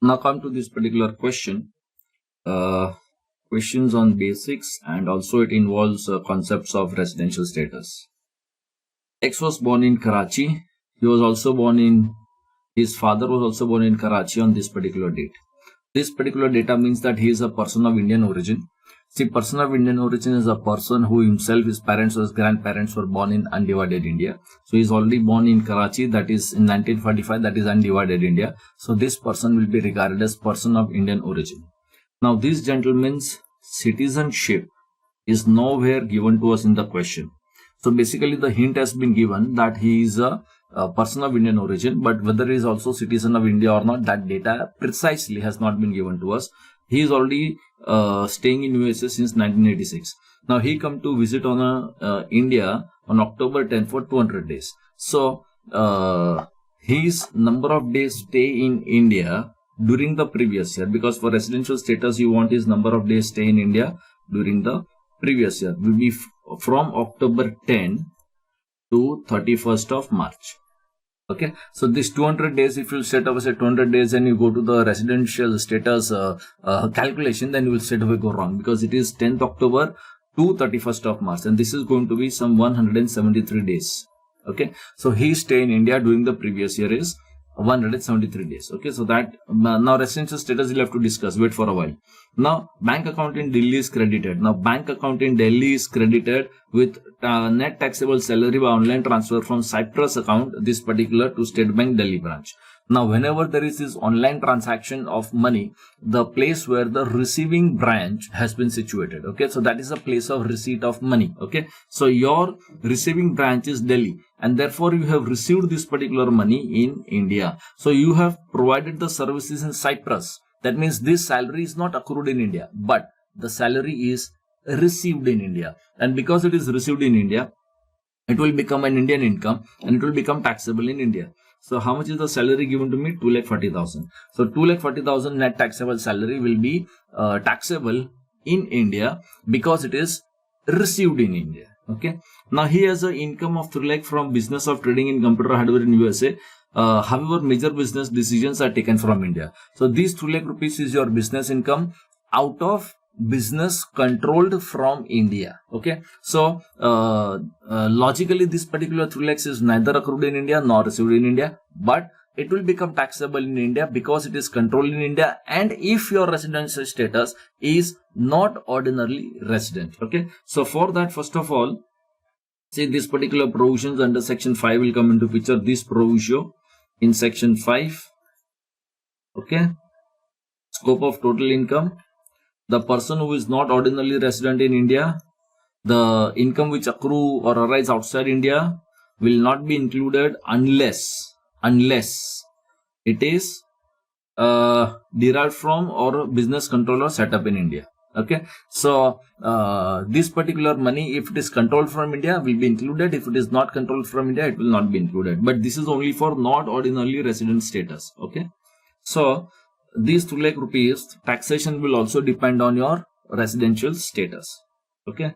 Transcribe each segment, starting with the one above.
Now come to this particular question. Questions on basics, and also it involves concepts of residential status. X was born in Karachi. He was also born in, his father was also born in Karachi on this particular date. This particular data means that he is a person of Indian origin. See, person of Indian origin is a person who himself, his parents or his grandparents were born in undivided India. So he is already born in Karachi, that is in 1945, that is undivided India. So this person will be regarded as person of Indian origin. Now this gentleman's citizenship is nowhere given to us in the question. So basically the hint has been given that he is a person of Indian origin, but whether he is also citizen of India or not, that data precisely has not been given to us. He is already staying in USA since 1986. Now he come to visit on India on October 10 for 200 days. So his number of days stay in India during the previous year, because for residential status you want his number of days stay in India during the previous year, will be from October 10 to 31st of March. Okay, so this 200 days, if you set up as 200 days and you go to the residential status calculation, then you will straight away go wrong, because it is 10th October to 31st of March, and this is going to be some 173 days. Okay, so his stay in India during the previous year is 173 days. Okay, so that now residential status you'll have to discuss. Wait for a while. Now bank account in Delhi is credited. Now bank account in Delhi is credited with net taxable salary by online transfer from Cyprus account, this particular, to State Bank Delhi branch. Now whenever there is this online transaction of money, the place where the receiving branch has been situated. Okay, so that is a place of receipt of money. Okay, so your receiving branch is Delhi, and therefore you have received this particular money in India. So you have provided the services in Cyprus. That means this salary is not accrued in India, but the salary is received in India. And because it is received in India, it will become an Indian income and it will become taxable in India. So how much is the salary given to me? 2,40,000. So 2,40,000 net taxable salary will be taxable in India because it is received in India. Okay. Now he has an income of 3 lakh from business of trading in computer hardware in USA. However, major business decisions are taken from India. So these 2 lakh rupees is your business income out of business controlled from India. Okay, so logically this particular 3 lakhs is neither accrued in India nor received in India, but it will become taxable in India because it is controlled in India, and if your residential status is not ordinarily resident. Okay, so for that, first of all, see, this particular provisions under section 5 will come into picture. This provision in section 5, okay, scope of total income. The person who is not ordinarily resident in India, the income which accrue or arise outside India will not be included unless it is derived from or business controller set up in India. Okay, so this particular money, if it is controlled from India, will be included. If it is not controlled from India, it will not be included. But this is only for not ordinarily resident status. Okay, so these 2 lakh rupees taxation will also depend on your residential status. Okay,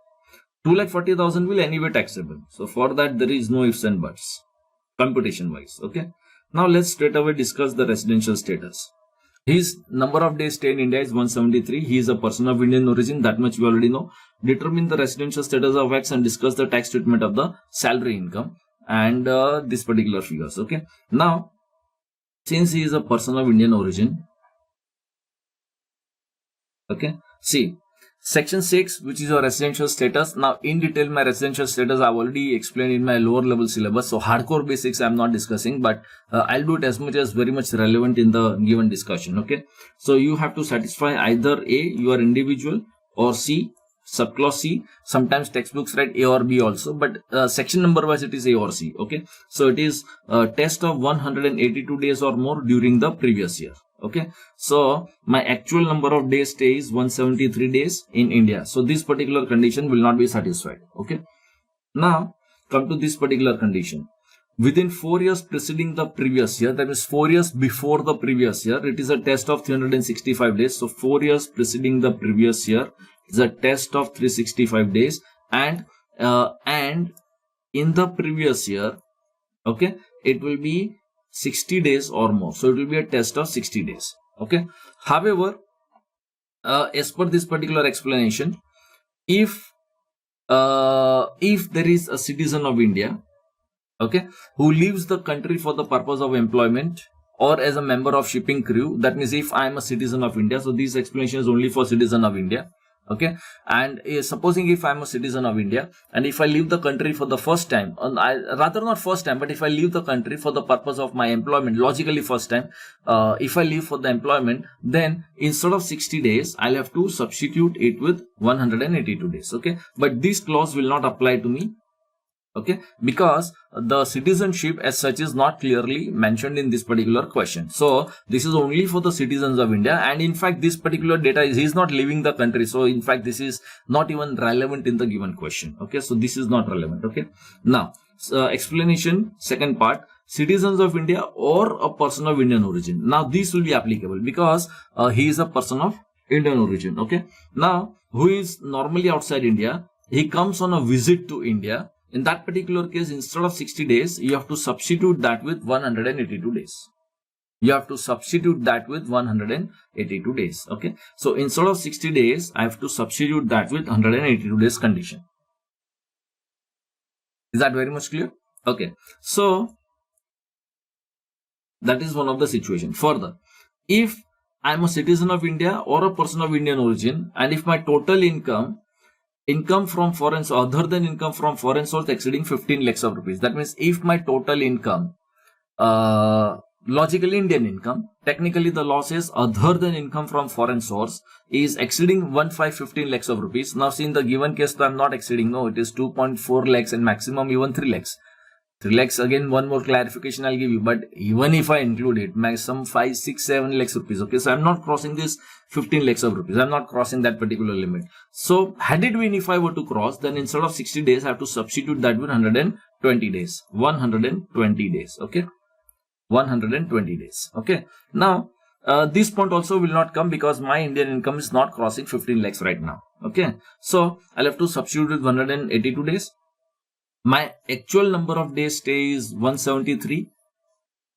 2,40,000 will anyway taxable. So for that there is no ifs and buts computation wise. Okay, now let's straight away discuss the residential status. His number of days stay in India is 173. He is a person of Indian origin, that much we already know. Determine the residential status of X and discuss the tax treatment of the salary income and this particular figures. Okay, now since he is a person of Indian origin, okay, see section 6, which is your residential status. Now in detail my residential status I have already explained in my lower level syllabus, so hardcore basics I am not discussing, but I'll do it as much as very much relevant in the given discussion. Okay, so you have to satisfy either A, you are individual, or C, subclause C. Sometimes textbooks write A or B also, but section number wise it is A or C. Okay, so it is a test of 182 days or more during the previous year. Okay, so my actual number of days stay is 173 days in India. So this particular condition will not be satisfied. Okay, now come to this particular condition. Within 4 years preceding the previous year, that is 4 years before the previous year, it is a test of 365 days. So 4 years preceding the previous year is a test of 365 days, and in the previous year, okay, it will be 60 days or more. So it will be a test of 60 days. Okay. However, as per this particular explanation, if there is a citizen of India, okay, who leaves the country for the purpose of employment or as a member of shipping crew, that means if I am a citizen of India, so this explanation is only for citizen of India, okay, and supposing if I am a citizen of India and if I leave the country for the first time, rather not first time, but if I leave the country for the purpose of my employment, logically first time, if I leave for the employment, then instead of 60 days, I'll have to substitute it with 182 days, okay, but this clause will not apply to me. Okay, because the citizenship as such is not clearly mentioned in this particular question. So this is only for the citizens of India, and in fact this particular data is he is not leaving the country. So in fact this is not even relevant in the given question. Okay, so this is not relevant. Okay, now explanation, second part, citizens of India or a person of Indian origin. Now this will be applicable because he is a person of Indian origin. Okay, now who is normally outside India, he comes on a visit to India. In that particular case, instead of 60 days, you have to substitute that with 182 days. You have to substitute that with 182 days. Okay. So instead of 60 days, I have to substitute that with 182 days condition. Is that very much clear? Okay. So that is one of the situation. Further, if I am a citizen of India or a person of Indian origin, and if my total income from foreign, other than income from foreign source exceeding 15 lakhs of rupees. That means if my total income, logically Indian income, technically the law says other than income from foreign source is exceeding 15 lakhs of rupees. Now see in the given case, I am not exceeding, no, it is 2.4 lakhs and maximum even 3 lakhs. 3 lakhs, again one more clarification I'll give you, but even if I include it, maximum 5, 6, 7 lakhs rupees, okay, so I'm not crossing this 15 lakhs of rupees, I'm not crossing that particular limit. So had it been if I were to cross, then instead of 60 days, I have to substitute that with 120 days, 120 days, okay, 120 days, okay. Now, this point also will not come because my Indian income is not crossing 15 lakhs right now, okay. So I'll have to substitute with 182 days. My actual number of days stay is 173.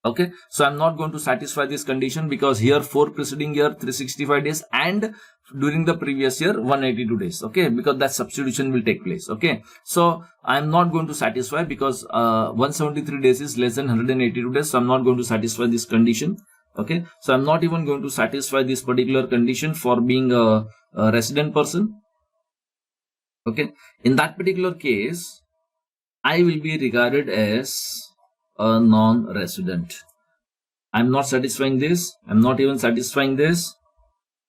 Okay, so I'm not going to satisfy this condition because here for preceding year 365 days and during the previous year 182 days. Okay, because that substitution will take place. Okay, so I'm not going to satisfy because 173 days is less than 182 days. So I'm not going to satisfy this condition. Okay, so I'm not even going to satisfy this particular condition for being a resident person. Okay, in that particular case, I will be regarded as a non-resident. I'm not satisfying this. I'm not even satisfying this.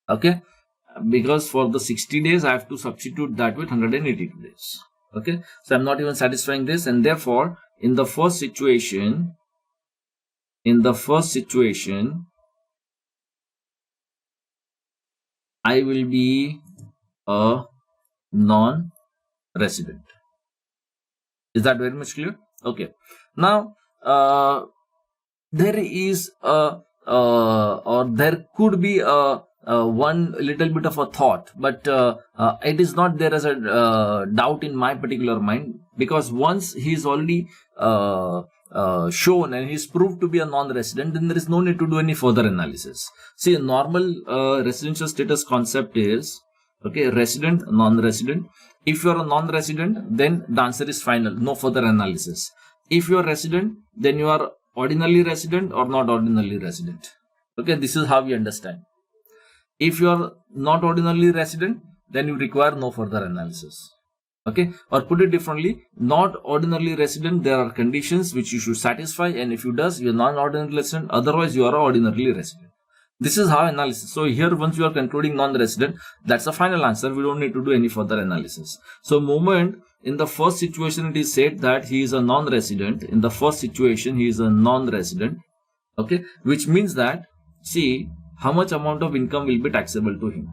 Okay. Because for the 60 days, I have to substitute that with 182 days. Okay. So I'm not even satisfying this. And therefore, in the first situation, I will be a non-resident. Is that very much clear? Okay. Now, there is or there could be one little bit of a thought, but it is not there as a doubt in my particular mind, because once he is already shown and he is proved to be a non-resident, then there is no need to do any further analysis. See, a normal residential status concept is, okay, resident, non-resident. If you are a non-resident, then the answer is final, no further analysis. If you are resident, then you are ordinarily resident or not ordinarily resident. Okay, this is how we understand. If you are not ordinarily resident, then you require no further analysis. Okay, or put it differently, not ordinarily resident, there are conditions which you should satisfy, and if you does, you are non-ordinarily resident, otherwise you are ordinarily resident. This is how analysis. So here, once you are concluding non-resident, that's the final answer. We don't need to do any further analysis. So moment in the first situation, it is said that he is a non-resident. In the first situation, he is a non-resident. Okay, which means that, see, how much amount of income will be taxable to him.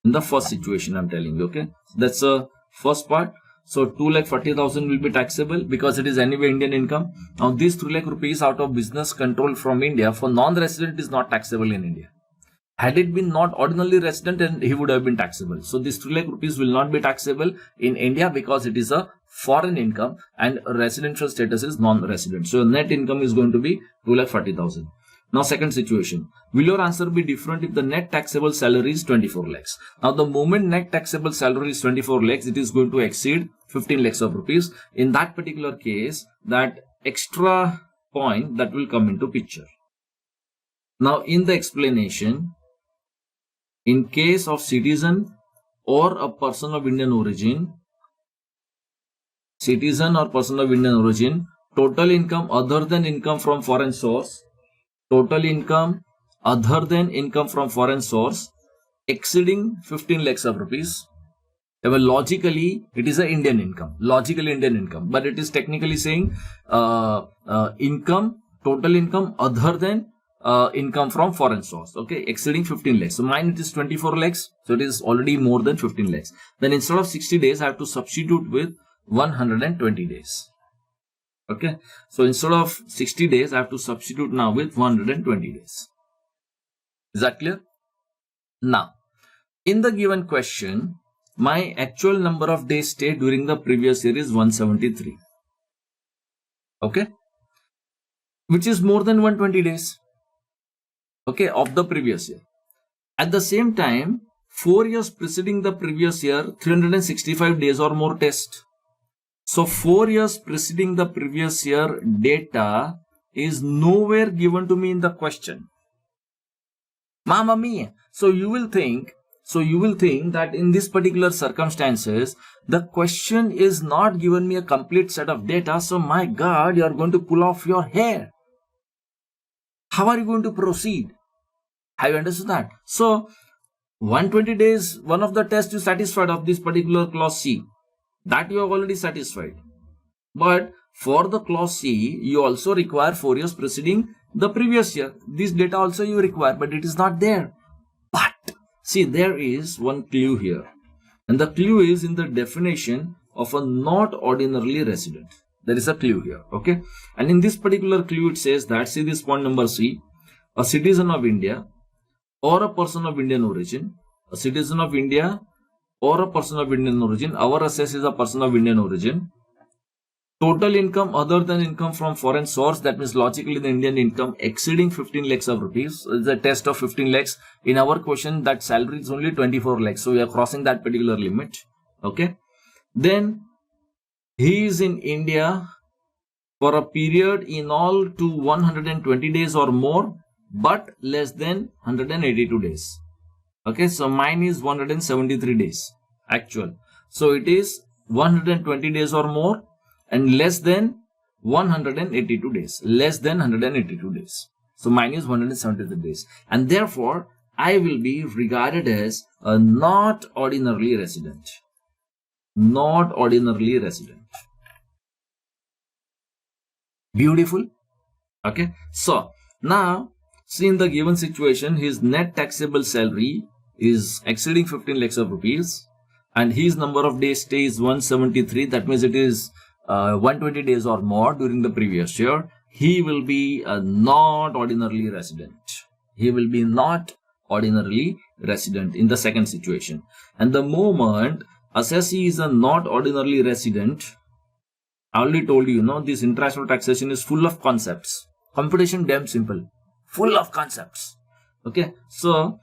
In the first situation, I'm telling you, okay. That's the first part. So 2,40,000 will be taxable because it is anyway Indian income. Now these 3 lakh rupees out of business control from India for non-resident is not taxable in India. Had it been not ordinarily resident, then he would have been taxable. So this 3 lakh rupees will not be taxable in India because it is a foreign income and residential status is non-resident. So net income is going to be 2,40,000. Now, second situation. Will your answer be different if the net taxable salary is 24 lakhs? Now, the moment net taxable salary is 24 lakhs, it is going to exceed 15 lakhs of rupees. In that particular case, that extra point that will come into picture. Now, in the explanation, in case of citizen or a person of Indian origin, total income other than income from foreign source, exceeding 15 lakhs of rupees. Well, logically, it is an Indian income, but it is technically saying total income other than income from foreign source, okay, exceeding 15 lakhs. So mine, it is 24 lakhs, so it is already more than 15 lakhs. Then instead of 60 days, I have to substitute with 120 days. Okay, so instead of 60 days, I have to substitute now with 120 days. Is that clear? Now, in the given question, my actual number of days stayed during the previous year is 173. Okay, which is more than 120 days. Okay, of the previous year. At the same time, 4 years preceding the previous year, 365 days or more test. So 4 years preceding the previous year data is nowhere given to me in the question. Mamma mia. So you will think that in this particular circumstances, the question is not given me a complete set of data. So my God, you are going to pull off your hair. How are you going to proceed? Have you understood that? So 120 days, one of the tests you satisfied of this particular clause C. That you have already satisfied. But for the clause C, you also require 4 years preceding the previous year. This data also you require, but it is not there. But see, there is one clue here. And the clue is in the definition of a not ordinarily resident. There is a clue here. Okay. And in this particular clue, it says that, see this point number C, a citizen of India or a person of Indian origin, a citizen of India or a person of Indian origin, our assess is a person of Indian origin, total income other than income from foreign source, that means logically the Indian income exceeding 15 lakhs of rupees, is a test of 15 lakhs. In our question, that salary is only 24 lakhs. So we are crossing that particular limit. Okay. Then he is in India for a period in all to 120 days or more, but less than 182 days. Okay, so mine is 173 days actual. So it is 120 days or more and less than 182 days. So mine is 173 days. And therefore, I will be regarded as a not ordinarily resident. Beautiful. Okay. So now, see, in the given situation, his net taxable salary is exceeding 15 lakhs of rupees and his number of days stay is 173. That means it is 120 days or more during the previous year. He will be a not ordinarily resident. In the second situation. And the moment assessee is a not ordinarily resident, I already told you, this international taxation is full of concepts. Computation damn simple. Full of concepts. Okay. So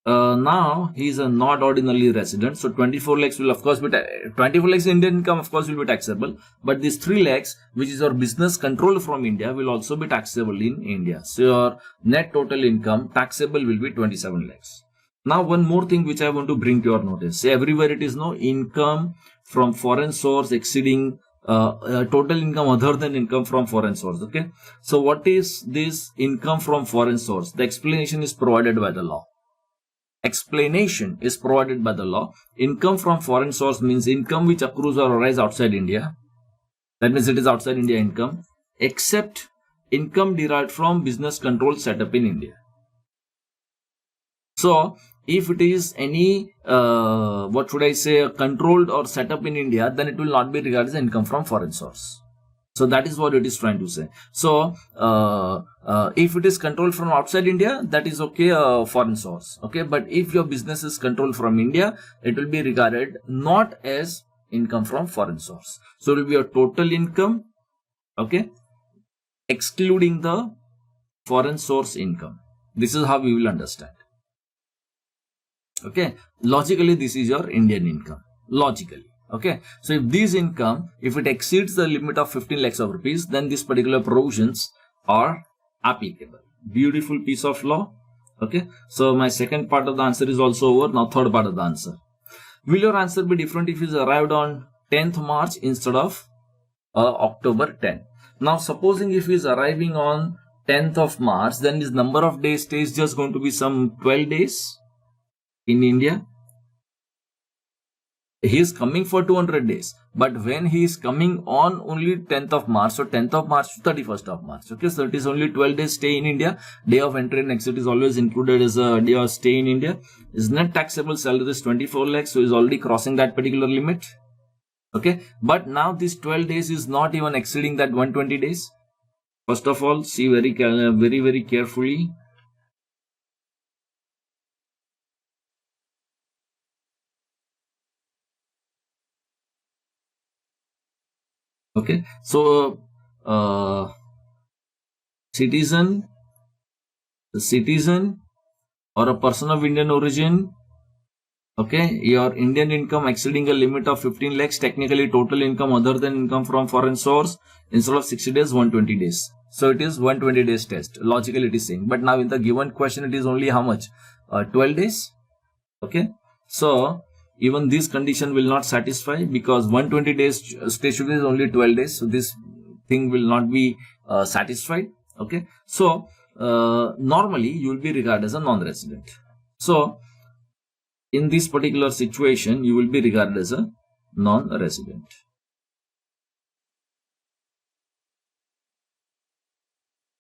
now he is a not ordinarily resident. So 24 lakhs will of course be 24 lakhs Indian income of course will be taxable. But this 3 lakhs which is our business control from India will also be taxable in India. So your net total income taxable will be 27 lakhs. Now one more thing which I want to bring to your notice. See, everywhere it is no income from foreign source exceeding total income other than income from foreign source. Okay. So what is this income from foreign source? The explanation is provided by the law. Income from foreign source means income which accrues or arises outside India. That means it is outside India income, except income derived from business control set up in India. So if it is any, controlled or set up in India, then it will not be regarded as income from foreign source. So that is what it is trying to say. So if it is controlled from outside India, that is okay, foreign source. Okay, but if your business is controlled from India, it will be regarded not as income from foreign source. So it will be your total income, okay, excluding the foreign source income. This is how we will understand. Okay, logically this is your Indian income, logically. Okay, so if this income, if it exceeds the limit of 15 lakhs of rupees, then these particular provisions are applicable. Beautiful piece of law. Okay, so my second part of the answer is also over. Now third part of the answer. Will your answer be different if it is arrived on 10th March instead of October 10? Now supposing if he is arriving on 10th of March, then his number of days stay is just going to be some 12 days in India. He is coming for 200 days, but when he is coming on only 10th of March, so 10th of March to 31st of March, okay, so it is only 12 days stay in India. Day of entry and exit is always included as a day of stay in India. His net taxable salary is 24 lakhs, so he is already crossing that particular limit. Okay, but now this 12 days is not even exceeding that 120 days. First of all, see very carefully. Okay, so citizen or a person of Indian origin, okay, your Indian income exceeding a limit of 15 lakhs, technically total income other than income from foreign source, instead of 60 days, 120 days. So it is 120 days test. Logically it is saying, but now in the given question it is only how much? 12 days. Okay, so even this condition will not satisfy, because 120 days stay should be only 12 days. So this thing will not be satisfied. Okay, so normally you will be regarded as a non-resident. So in this particular situation, you will be regarded as a non-resident.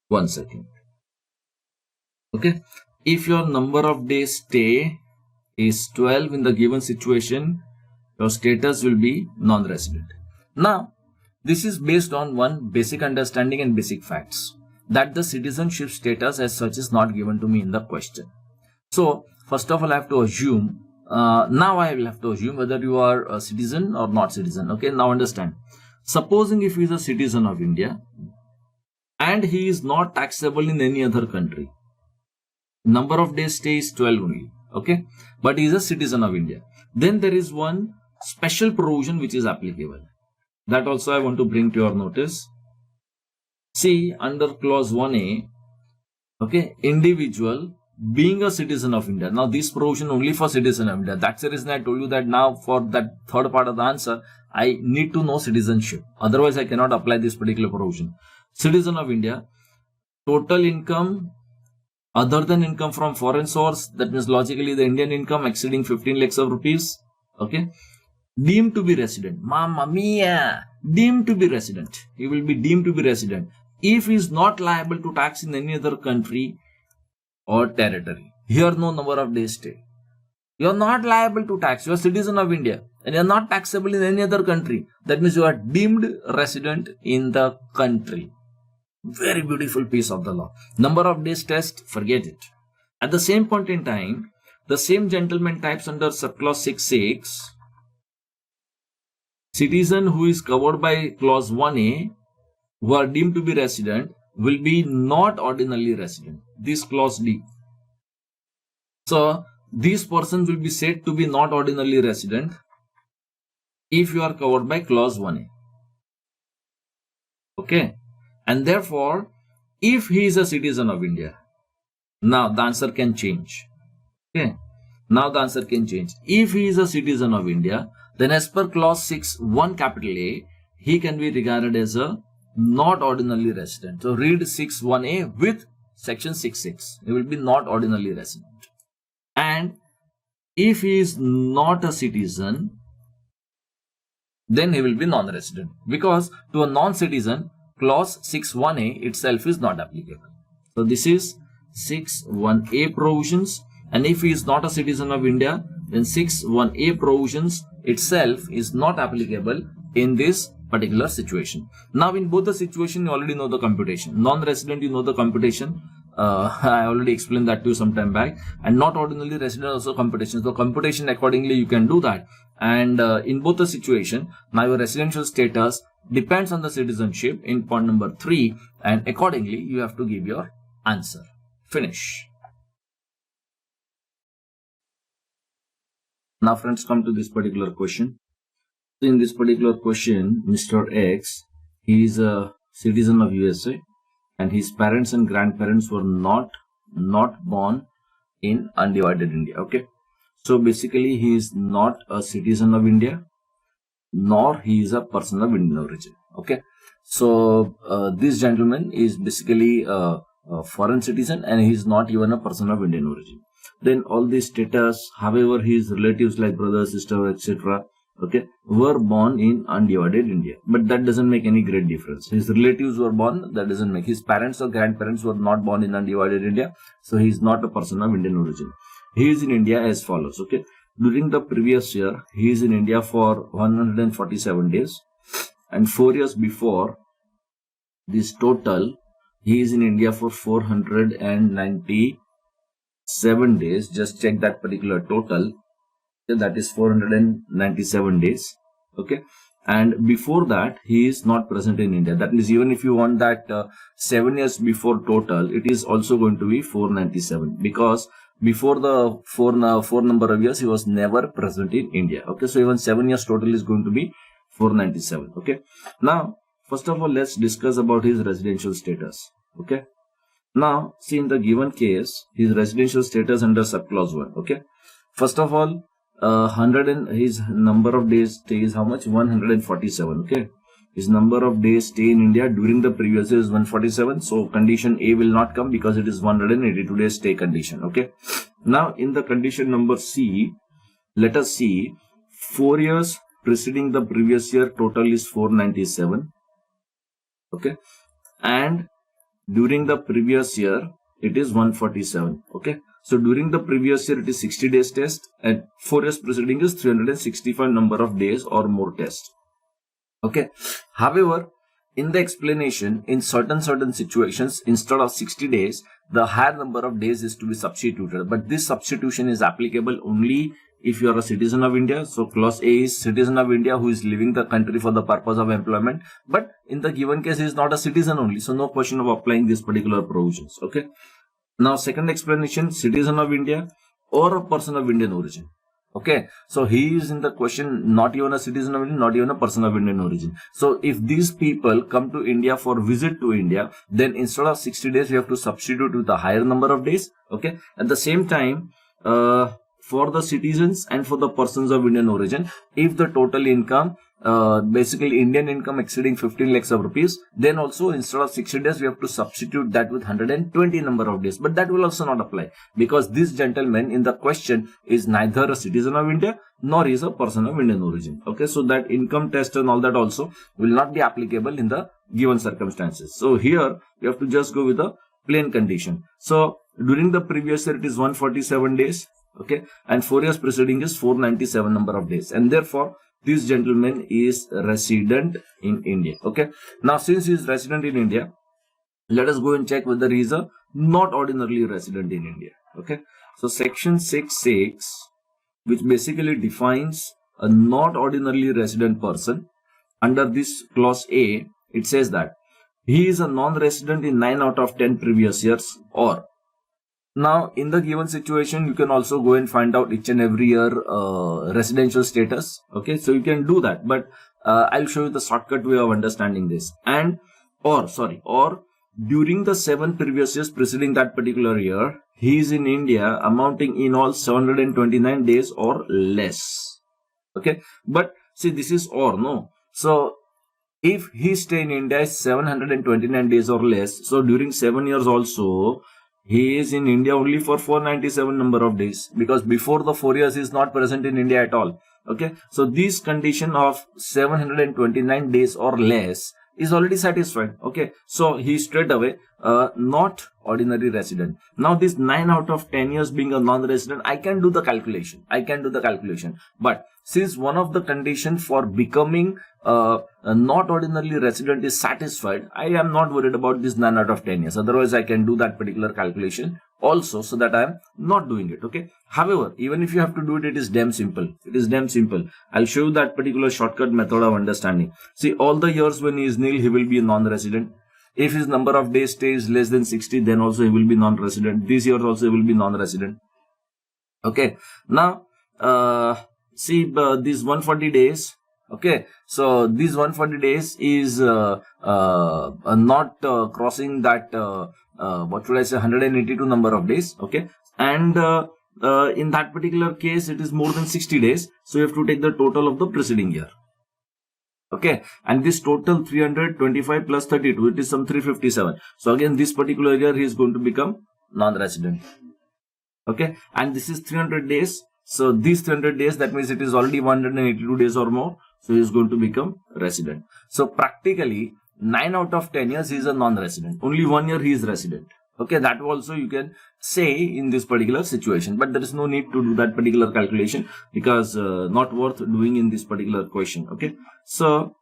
One second. Okay, if your number of days stay is 12 in the given situation, your status will be non-resident. Now, this is based on one basic understanding and basic facts, that the citizenship status as such is not given to me in the question. So, first of all, I have to assume, now I will have to assume whether you are a citizen or not citizen. Okay, now understand. Supposing if he is a citizen of India and he is not taxable in any other country, number of days stay is 12 only. Okay, but he is a citizen of India. Then there is one special provision which is applicable. That also I want to bring to your notice. See, under clause 1A, okay, individual being a citizen of India. Now this provision only for citizen of India. That's the reason I told you that now for that third part of the answer, I need to know citizenship. Otherwise I cannot apply this particular provision. Citizen of India, total income other than income from foreign source, that means logically the Indian income exceeding 15 lakhs of rupees, okay, deemed to be resident. Mamma mia! Deemed to be resident. He will be deemed to be resident if he is not liable to tax in any other country or territory. Here no number of days stay. You are not liable to tax. You are a citizen of India and you are not taxable in any other country. That means you are deemed resident in the country. Very beautiful piece of the law. Number of days test, forget it. At the same point in time, the same gentleman types under subclause 6.6, citizen who is covered by clause 1A, who are deemed to be resident, will be not ordinarily resident. This clause D. So, this person will be said to be not ordinarily resident if you are covered by clause 1A. Okay. And therefore, if he is a citizen of India, now the answer can change. Okay. Now the answer can change. If he is a citizen of India, then as per clause 6.1 capital A, he can be regarded as a not ordinarily resident. So read 6.1A with section 6.6. He will be not ordinarily resident. And if he is not a citizen, then he will be non-resident. Because to a non-citizen, clause 6.1A itself is not applicable. So this is 6.1A provisions, and if he is not a citizen of India, then 6.1A provisions itself is not applicable in this particular situation. Now in both the situation you already know the computation. Non-resident you know the computation. I already explained that to you some time back, and not ordinarily resident also computation. So computation accordingly you can do that. And in both the situation, now your residential status depends on the citizenship in point number 3, and accordingly you have to give your answer. Finish. Now friends, come to this particular question. In this particular question, Mr. X, he is a citizen of USA and his parents and grandparents were not born in undivided India. Okay. So basically he is not a citizen of India, nor he is a person of Indian origin. Okay. So this gentleman is basically a foreign citizen and he is not even a person of Indian origin. Then all these status, however, his relatives like brother, sister, etc., okay, were born in undivided India. But that doesn't make any great difference. His relatives were born, that doesn't make. His parents or grandparents were not born in undivided India, so he is not a person of Indian origin. He is in India as follows. Okay, during the previous year, he is in India for 147 days, and 4 years before this total, he is in India for 497 days. Just check that particular total. That is 497 days. Okay, and before that he is not present in India. That means even if you want that 7 years before total, it is also going to be 497, because before the four number of years he was never present in India. Okay, so even 7 years total is going to be 497. Okay, now first of all let's discuss about his residential status. Okay, now see, in the given case his residential status under subclause 1. Okay, first of all, his number of days stay is how much? 147. Okay, his number of days stay in India during the previous year is 147. So condition A will not come because it is 182 days stay condition. Okay, now in the condition number C, let us see, 4 years preceding the previous year total is 497. Okay, and during the previous year it is 147. Okay, so during the previous year it is 60 days test, and 4 years preceding is 365 number of days or more test. Okay, however, in the explanation, in certain situations, instead of 60 days, the higher number of days is to be substituted. But this substitution is applicable only if you are a citizen of India. So clause A is citizen of India who is leaving the country for the purpose of employment. But in the given case, he is not a citizen only. So no question of applying these particular provisions. Okay. Now second explanation, citizen of India or a person of Indian origin. Okay, so he is in the question not even a citizen of India, not even a person of Indian origin. So if these people come to India for visit to India, then instead of 60 days, we have to substitute with a higher number of days. Okay, at the same time, for the citizens and for the persons of Indian origin, if the total income, basically Indian income exceeding 15 lakhs of rupees, then also instead of 60 days, we have to substitute that with 120 number of days. But that will also not apply because this gentleman in the question is neither a citizen of India nor is a person of Indian origin. Okay, so that income test and all that also will not be applicable in the given circumstances. So here you have to just go with the plain condition. So during the previous year, it is 147 days. Okay, and 4 years preceding is 497 number of days, and therefore this gentleman is resident in India. Okay, now since he is resident in India, let us go and check whether he is a not ordinarily resident in India. Okay, so section 6(6), which basically defines a not ordinarily resident person, under this clause A, it says that he is a non-resident in 9 out of 10 previous years, or now in the given situation you can also go and find out each and every year residential status. Okay, so you can do that, but I'll show you the shortcut way of understanding this. And or during the 7 previous years preceding that particular year, he is in India amounting in all 729 days or less. Okay, but see, this is or, no, so if he stay in India is 729 days or less, so during 7 years also he is in India only for 497 number of days, because before the 4 years he is not present in India at all. Okay, so this condition of 729 days or less is already satisfied. Okay, so he is straight away not ordinary resident. Now this 9 out of 10 years being a non-resident, I can do the calculation. But since one of the conditions for becoming a not ordinarily resident is satisfied, I am not worried about this 9 out of 10 years. Otherwise, I can do that particular calculation also, so that I am not doing it. Okay. However, even if you have to do it, it is damn simple. I'll show you that particular shortcut method of understanding. See, all the years when he is nil, he will be a non-resident. If his number of days stay is less than 60, then also he will be non-resident. This year also he will be non-resident. Okay. Now, see these 140 days. Okay. So these 140 days is not crossing that, what should I say, 182 number of days. Okay. And in that particular case, it is more than 60 days. So you have to take the total of the preceding year. Okay, and this total 325 plus 32, it is some 357. So again, this particular year he is going to become non-resident. Okay, and this is 300 days. So these 300 days, that means it is already 182 days or more. So he is going to become resident. So practically 9 out of 10 years he is a non-resident. Only 1 year he is resident. Okay, that also you can say in this particular situation, but there is no need to do that particular calculation because not worth doing in this particular question. Okay, so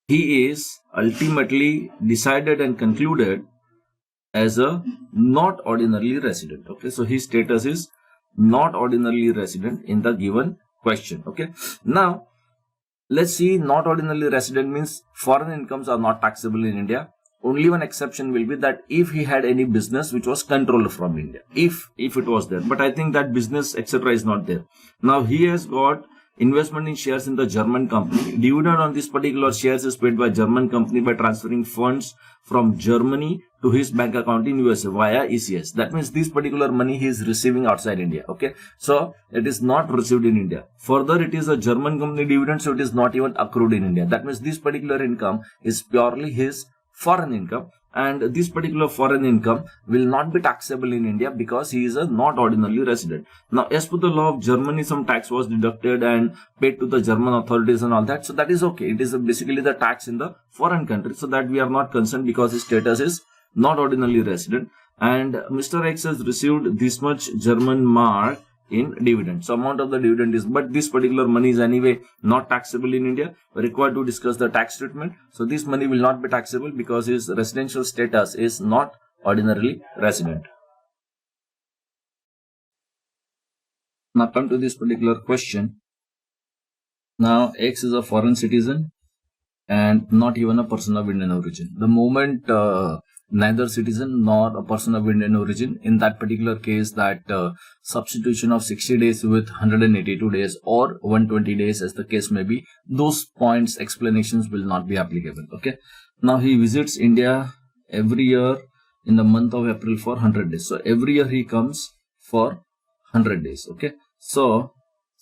he is ultimately decided and concluded as a not ordinarily resident. Okay, so his status is not ordinarily resident in the given question. Okay, now let's see, not ordinarily resident means foreign incomes are not taxable in India. Only one exception will be that if he had any business which was controlled from India, if it was there, but I think that business etc. is not there. Now he has got investment in shares in the German company. Dividend on this particular shares is paid by German company by transferring funds from Germany to his bank account in USA via ECS. That means this particular money he is receiving outside India. Okay, so it is not received in India. Further, it is a German company dividend, so it is not even accrued in India. That means this particular income is purely his foreign income, and this particular foreign income will not be taxable in India because he is a not ordinarily resident. Now, as per the law of Germany, some tax was deducted and paid to the German authorities and all that. So that is okay. It is basically the tax in the foreign country. So that we are not concerned because his status is not ordinarily resident. And Mr. X has received this much German mark in dividend. So amount of the dividend is, but this particular money is anyway not taxable in India. We're required to discuss the tax treatment. So this money will not be taxable because his residential status is not ordinarily resident. Now come to this particular question. Now X is a foreign citizen and not even a person of Indian origin. The moment neither citizen nor a person of Indian origin, in that particular case, that substitution of 60 days with 182 days or 120 days as the case may be, those points explanations will not be applicable. Okay, now he visits India every year in the month of April for 100 days. So every year he comes for 100 days. Okay, so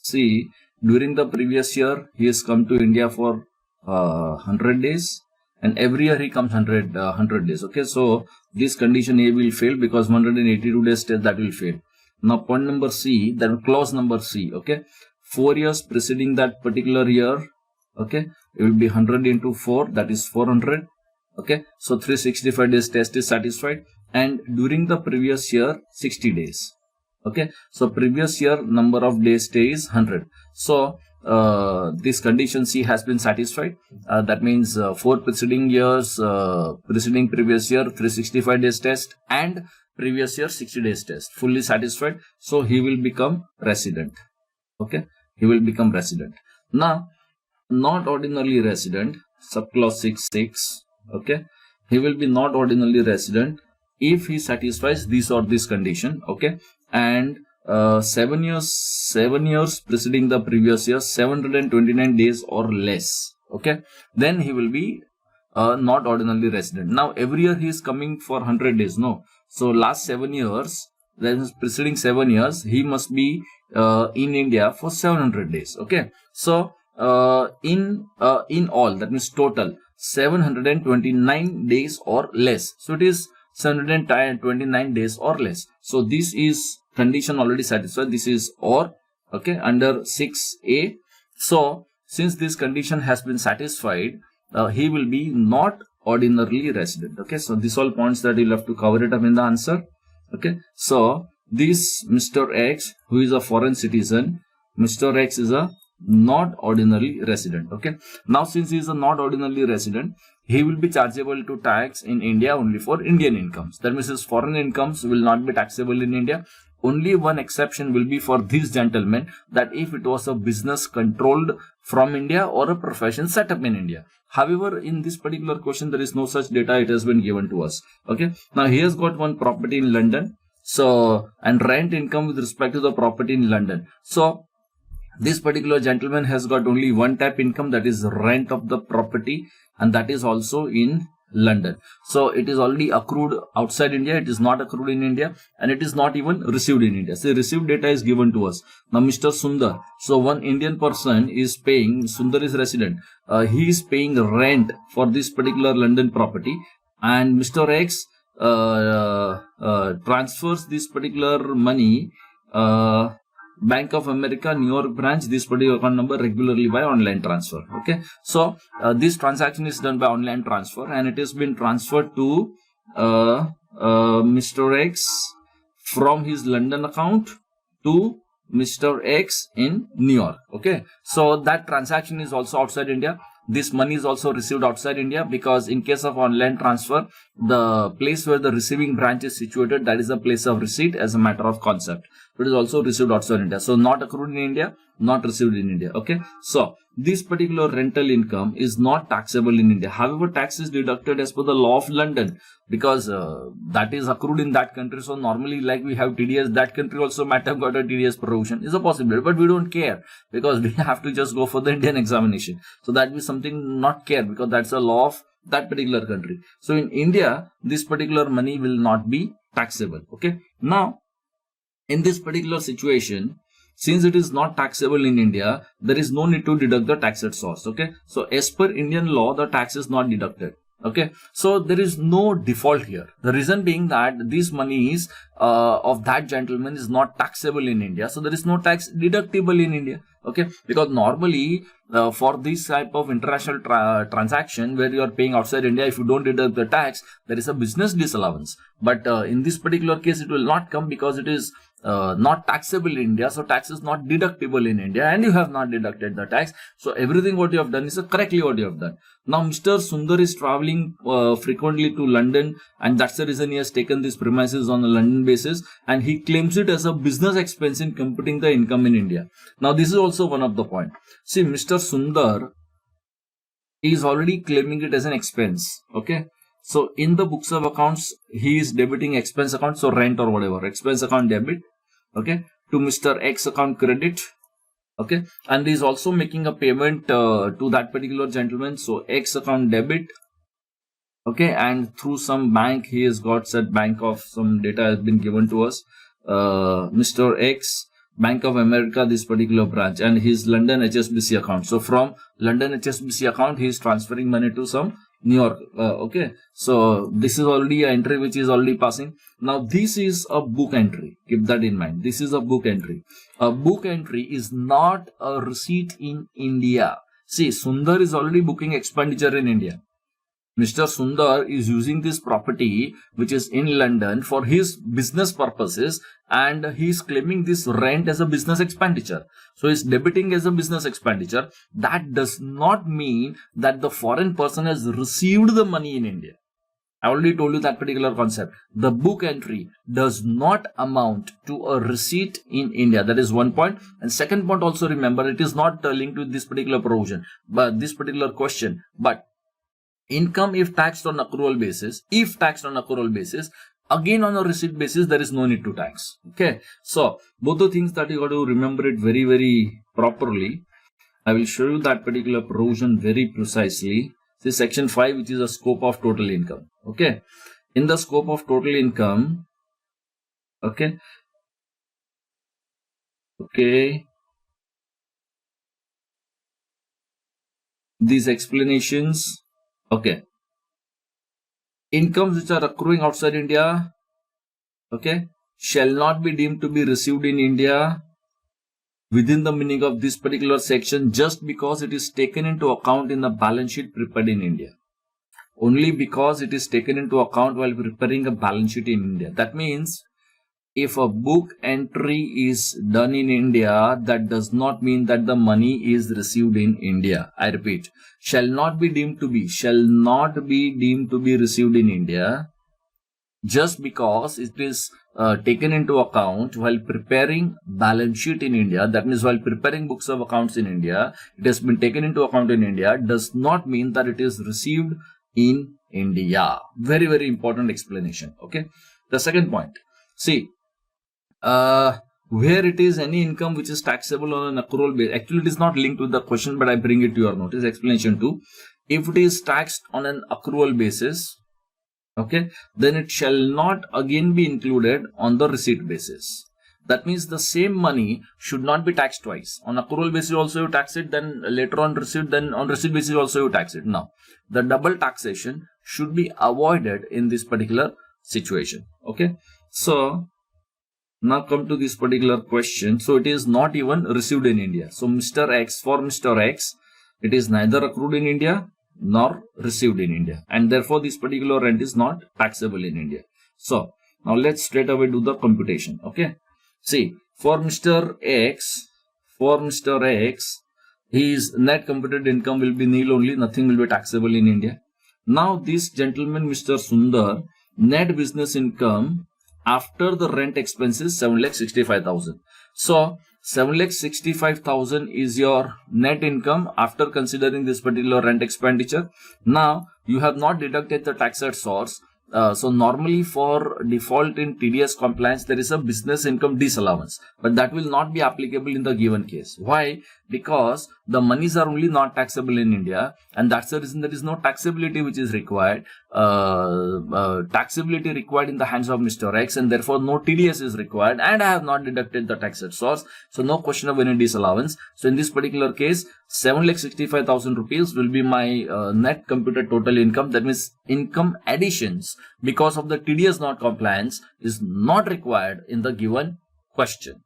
see, during the previous year he has come to India for 100 days, and every year he comes 100 days. Okay, so this condition A will fail because 182 days that will fail. Now point number C, then clause number C. Okay, 4 years preceding that particular year. Okay, it will be 100 into 4, that is 400. Okay, so 365 days test is satisfied, and during the previous year 60 days. Okay, so previous year number of days stay is 100. So this condition C has been satisfied. That means 4 preceding years, preceding previous year 365 days test and previous year 60 days test fully satisfied. So he will become resident. Okay, he will become resident. Now, not ordinarily resident, subclause 6(6). Okay, he will be not ordinarily resident if he satisfies this or this condition. Okay, and 7 years preceding the previous year, 729 days or less. Okay, then he will be not ordinarily resident. Now every year he is coming for 100 days. No, so last 7 years, that is preceding 7 years, he must be in India for 700 days. Okay, so in all, that means total 729 days or less. So it is 729 days or less. So this is condition already satisfied. This is or. Okay, under 6A. So since this condition has been satisfied, he will be not ordinarily resident. Okay, so these all points that you'll have to cover it up in the answer. Okay, so this Mr. X, who is a foreign citizen, Mr. X is a not ordinarily resident. Okay, now since he is a not ordinarily resident, he will be chargeable to tax in India only for Indian incomes. That means his foreign incomes will not be taxable in India. Only one exception will be for this gentleman, that if it was a business controlled from India or a profession set up in India. However, in this particular question, there is no such data. It has been given to us. Okay. Now he has got one property in London. So, and rent income with respect to the property in London. So, this particular gentleman has got only one type income, that is rent of the property, and that is also in London. So it is already accrued outside India. It is not accrued in India, and it is not even received in India. So received data is given to us. Now Mr. Sundar. So one Indian person is paying, Sundar is resident. He is paying rent for this particular London property, and Mr. X transfers this particular money, Bank of America, New York branch, this particular account number regularly by online transfer. Okay. So, this transaction is done by online transfer, and it has been transferred to Mr. X from his London account to Mr. X in New York. Okay. So, that transaction is also outside India. This money is also received outside India, because in case of online transfer, the place where the receiving branch is situated, that is the place of receipt as a matter of concept. It is also received outside India. So not accrued in India, not received in India. Okay. So this particular rental income is not taxable in India. However, tax is deducted as per the law of London, because that is accrued in that country. So normally, like we have TDS, that country also might have got a TDS provision. Is a possibility, but we don't care, because we have to just go for the Indian examination. So that is something not care, because that's a law of that particular country. So in India, this particular money will not be taxable. Okay. Now, in this particular situation, since it is not taxable in India, there is no need to deduct the tax at source. Okay. So as per Indian law, the tax is not deducted. Okay. So there is no default here. The reason being that these monies of that gentleman is not taxable in India. So there is no tax deductible in India. Okay. Because normally for this type of international transaction where you are paying outside India, if you don't deduct the tax, there is a business disallowance. But in this particular case, it will not come, because it is not taxable in India. So tax is not deductible in India, and you have not deducted the tax. So everything what you have done is correctly what you have done. Now Mr. Sundar is traveling frequently to London, and that's the reason he has taken these premises on a London basis, and he claims it as a business expense in computing the income in India. Now this is also one of the point. See, Mr. Sundar is already claiming it as an expense. Okay. So in the books of accounts, he is debiting expense account, so rent or whatever, expense account debit, okay, to Mr. X account credit, okay, and he is also making a payment to that particular gentleman, so X account debit, okay, and through some bank, he has got said bank of some data has been given to us, Mr. X, Bank of America, this particular branch, and his London HSBC account. So from London HSBC account, he is transferring money to some New York. Okay. So this is already an entry which is already passing. Now this is a book entry. Keep that in mind. This is a book entry. A book entry is not a receipt in India. See, Sundar is already booking expenditure in India. Mr. Sundar is using this property which is in London for his business purposes, and he is claiming this rent as a business expenditure. So he is debiting as a business expenditure. That does not mean that the foreign person has received the money in India. I already told you that particular concept. The book entry does not amount to a receipt in India. That is one point. And second point, also remember, it is not linked with this particular provision, but this particular question. But income, if taxed on accrual basis, again on a receipt basis, there is no need to tax. Okay. So both the things that you got to remember it very, very properly. I will show you that particular provision very precisely. This is section 5, which is a scope of total income. Okay. In the scope of total income, okay. Okay. These explanations, okay. Incomes which are accruing outside India, okay, shall not be deemed to be received in India within the meaning of this particular section, just because it is taken into account in the balance sheet prepared in India. Only because it is taken into account while preparing a balance sheet in India. That means if a book entry is done in India, that does not mean that the money is received in India. I repeat, shall not be deemed to be received in India, just because it is taken into account while preparing balance sheet in India, that means while preparing books of accounts in India, it has been taken into account in India, does not mean that it is received in India. Very, very important explanation. Okay. The second point, see, where it is any income which is taxable on an accrual basis. Actually, it is not linked with the question, but I bring it to your notice. Explanation 2. If it is taxed on an accrual basis, okay, then it shall not again be included on the receipt basis. That means the same money should not be taxed twice. On accrual basis also you tax it, then later on receipt, then on receipt basis also you tax it. Now, the double taxation should be avoided in this particular situation. Okay. So, now come to this particular question. So, it is not even received in India. So, Mr. X, for Mr. X, it is neither accrued in India nor received in India, and therefore this particular rent is not taxable in India. So now let's straight away do the computation. Okay, see, for Mr. X, his net computed income will be nil only, nothing will be taxable in India. Now this gentleman, Mr. Sundar, net business income after the rent expenses 7,65,000. So 7,65,000 is your net income after considering this particular rent expenditure. Now you have not deducted the tax at source. So normally for default in TDS compliance, there is a business income disallowance, but that will not be applicable in the given case. Why? Because the monies are only not taxable in India, and that's the reason there is no taxability which is required. Taxability required in the hands of Mr. X, and therefore no TDS is required, and I have not deducted the tax at source, so no question of any disallowance. So in this particular case, 7,65,000 rupees will be my net computed total income. That means income additions because of the TDS not compliance is not required in the given question.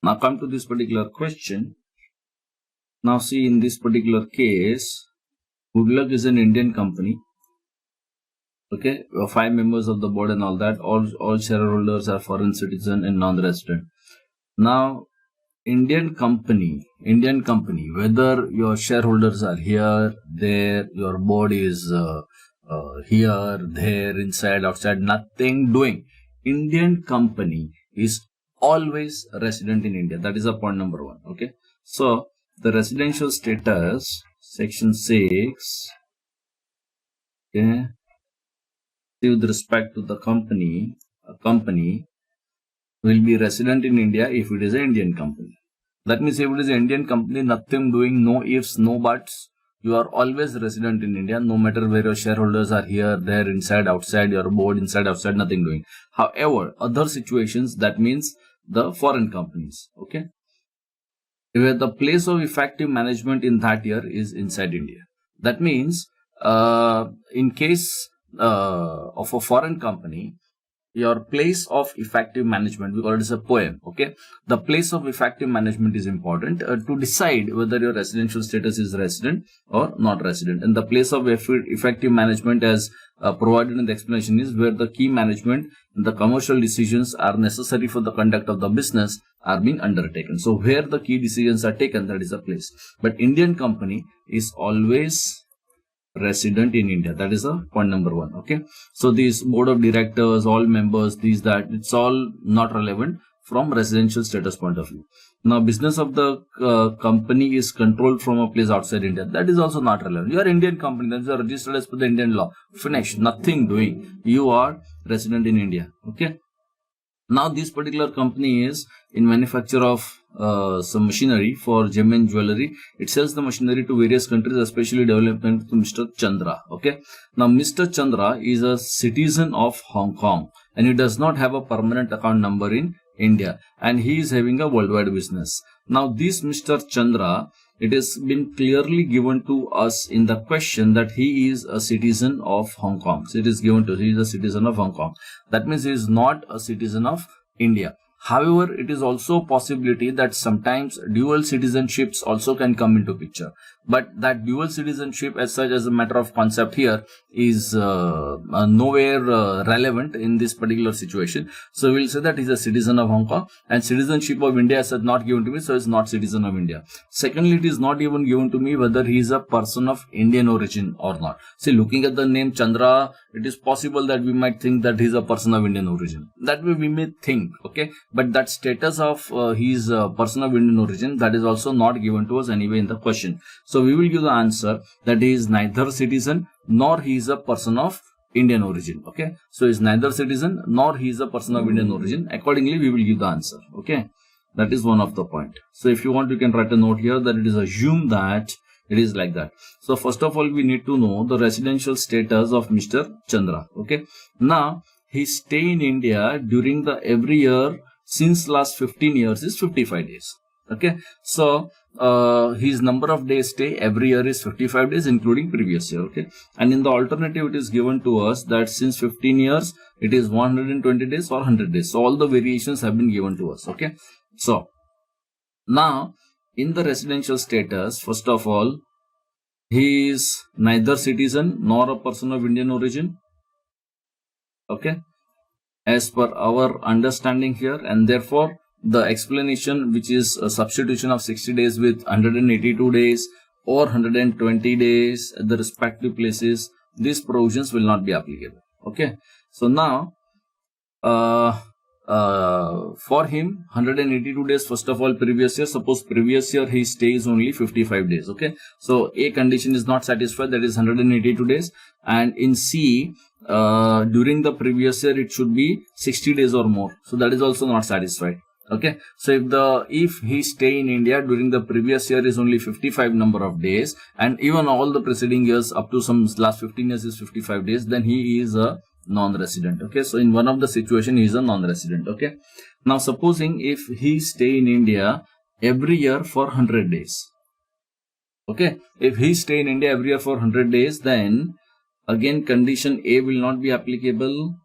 Now come to this particular question. Now see, in this particular case, Goodluck is an Indian company. Okay, 5 members of the board and all that. All shareholders are foreign citizen and non-resident. Now, Indian company, whether your shareholders are here, there, your board is here, there, inside, outside, nothing doing. Indian company is always resident in India. That is a point number 1. Okay. So, the residential status, section 6, okay, with respect to the company, a company will be resident in India if it is an Indian company. That means if it is an Indian company, nothing doing, no ifs, no buts, you are always resident in India, no matter where your shareholders are here, there, inside, outside, your board, inside, outside, nothing doing. However, other situations, that means the foreign companies, okay, where the place of effective management in that year is inside India. That means in case of a foreign company, your place of effective management, we call it as a poem, okay, the place of effective management is important to decide whether your residential status is resident or not resident. And the place of effective management, as provided in the explanation, is where the key management and the commercial decisions are necessary for the conduct of the business are being undertaken. So where the key decisions are taken, that is a place. But Indian company is always resident in India. That is a point number 1. Okay. So these board of directors, all members, these, that, it's all not relevant from residential status point of view. Now, business of the company is controlled from a place outside India. That is also not relevant. You are Indian company, that is registered as per the Indian law. Finish. Nothing doing. You are resident in India. Okay. Now, this particular company is in manufacture of some machinery for gem and jewelry. It sells the machinery to various countries, especially development to Mr. Chandra. Okay. Now, Mr. Chandra is a citizen of Hong Kong and he does not have a permanent account number in India, and he is having a worldwide business. Now, this Mr. Chandra, it has been clearly given to us in the question that he is a citizen of Hong Kong. So it is given to, he is a citizen of Hong Kong. That means he is not a citizen of India. However, it is also a possibility that sometimes dual citizenships also can come into picture. but that dual citizenship as such, as a matter of concept here, is nowhere relevant in this particular situation. So we'll say that he's a citizen of Hong Kong, and citizenship of India is not given to me, so he's not citizen of India. Secondly, it is not even given to me whether he is a person of Indian origin or not. See, looking at the name Chandra, it is possible that we might think that he's a person of Indian origin. That way we may think, okay, but that status of he's a person of Indian origin, that is also not given to us anyway in the question. So we will give the answer that he is neither citizen nor he is a person of Indian origin. Okay, so he is neither citizen nor he is a person of Indian origin. Accordingly, we will give the answer. Okay, that is one of the point. So if you want, you can write a note here that it is assumed that it is like that. So first of all, we need to know the residential status of Mr. Chandra. Okay, now his stay in India during the every year since last 15 years is 55 days. Okay, so his number of days stay every year is 55 days, including previous year. Okay, and in the alternative, it is given to us that since 15 years it is 120 days or 100 days. So all the variations have been given to us. Okay, so now in the residential status, first of all, he is neither citizen nor a person of Indian origin. Okay, as per our understanding here, and therefore the explanation, which is a substitution of 60 days with 182 days or 120 days at the respective places, these provisions will not be applicable. Okay, so now for him 182 days, first of all, previous year, suppose previous year he stays only 55 days. Okay, so a condition is not satisfied, that is 182 days, and in C during the previous year it should be 60 days or more, so that is also not satisfied. Okay, so if he stay in India during the previous year is only 55 number of days, and even all the preceding years up to some last 15 years is 55 days, then he is a non-resident. Okay, so in one of the situation he is a non-resident. Okay, now supposing if he stay in India every year for 100 days. Okay, if he stay in India every year for 100 days, then again condition A will not be applicable,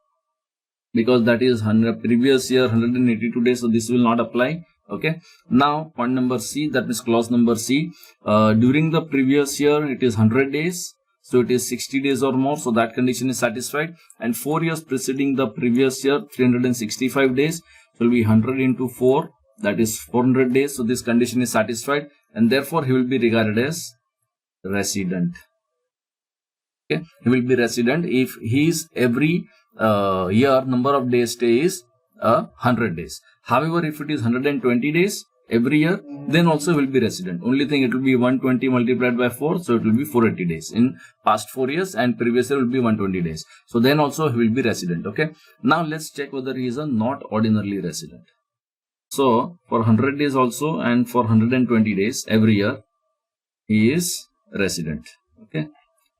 because that is previous year 182 days, so this will not apply. Okay, now point number C, that means clause number C, during the previous year it is 100 days, so it is 60 days or more, so that condition is satisfied, and 4 years preceding the previous year 365 days, so it will be 100 into 4, that is 400 days, so this condition is satisfied, and therefore he will be regarded as resident. Okay, he will be resident if he is every year number of days stay is 100 days. However, if it is 120 days every year, then also will be resident. Only thing, it will be 120 multiplied by 4, so it will be 480 days in past 4 years, and previous year will be 120 days. So then also he will be resident. Okay, now let's check whether he is a not ordinarily resident. So for 100 days also and for 120 days every year he is resident. Okay,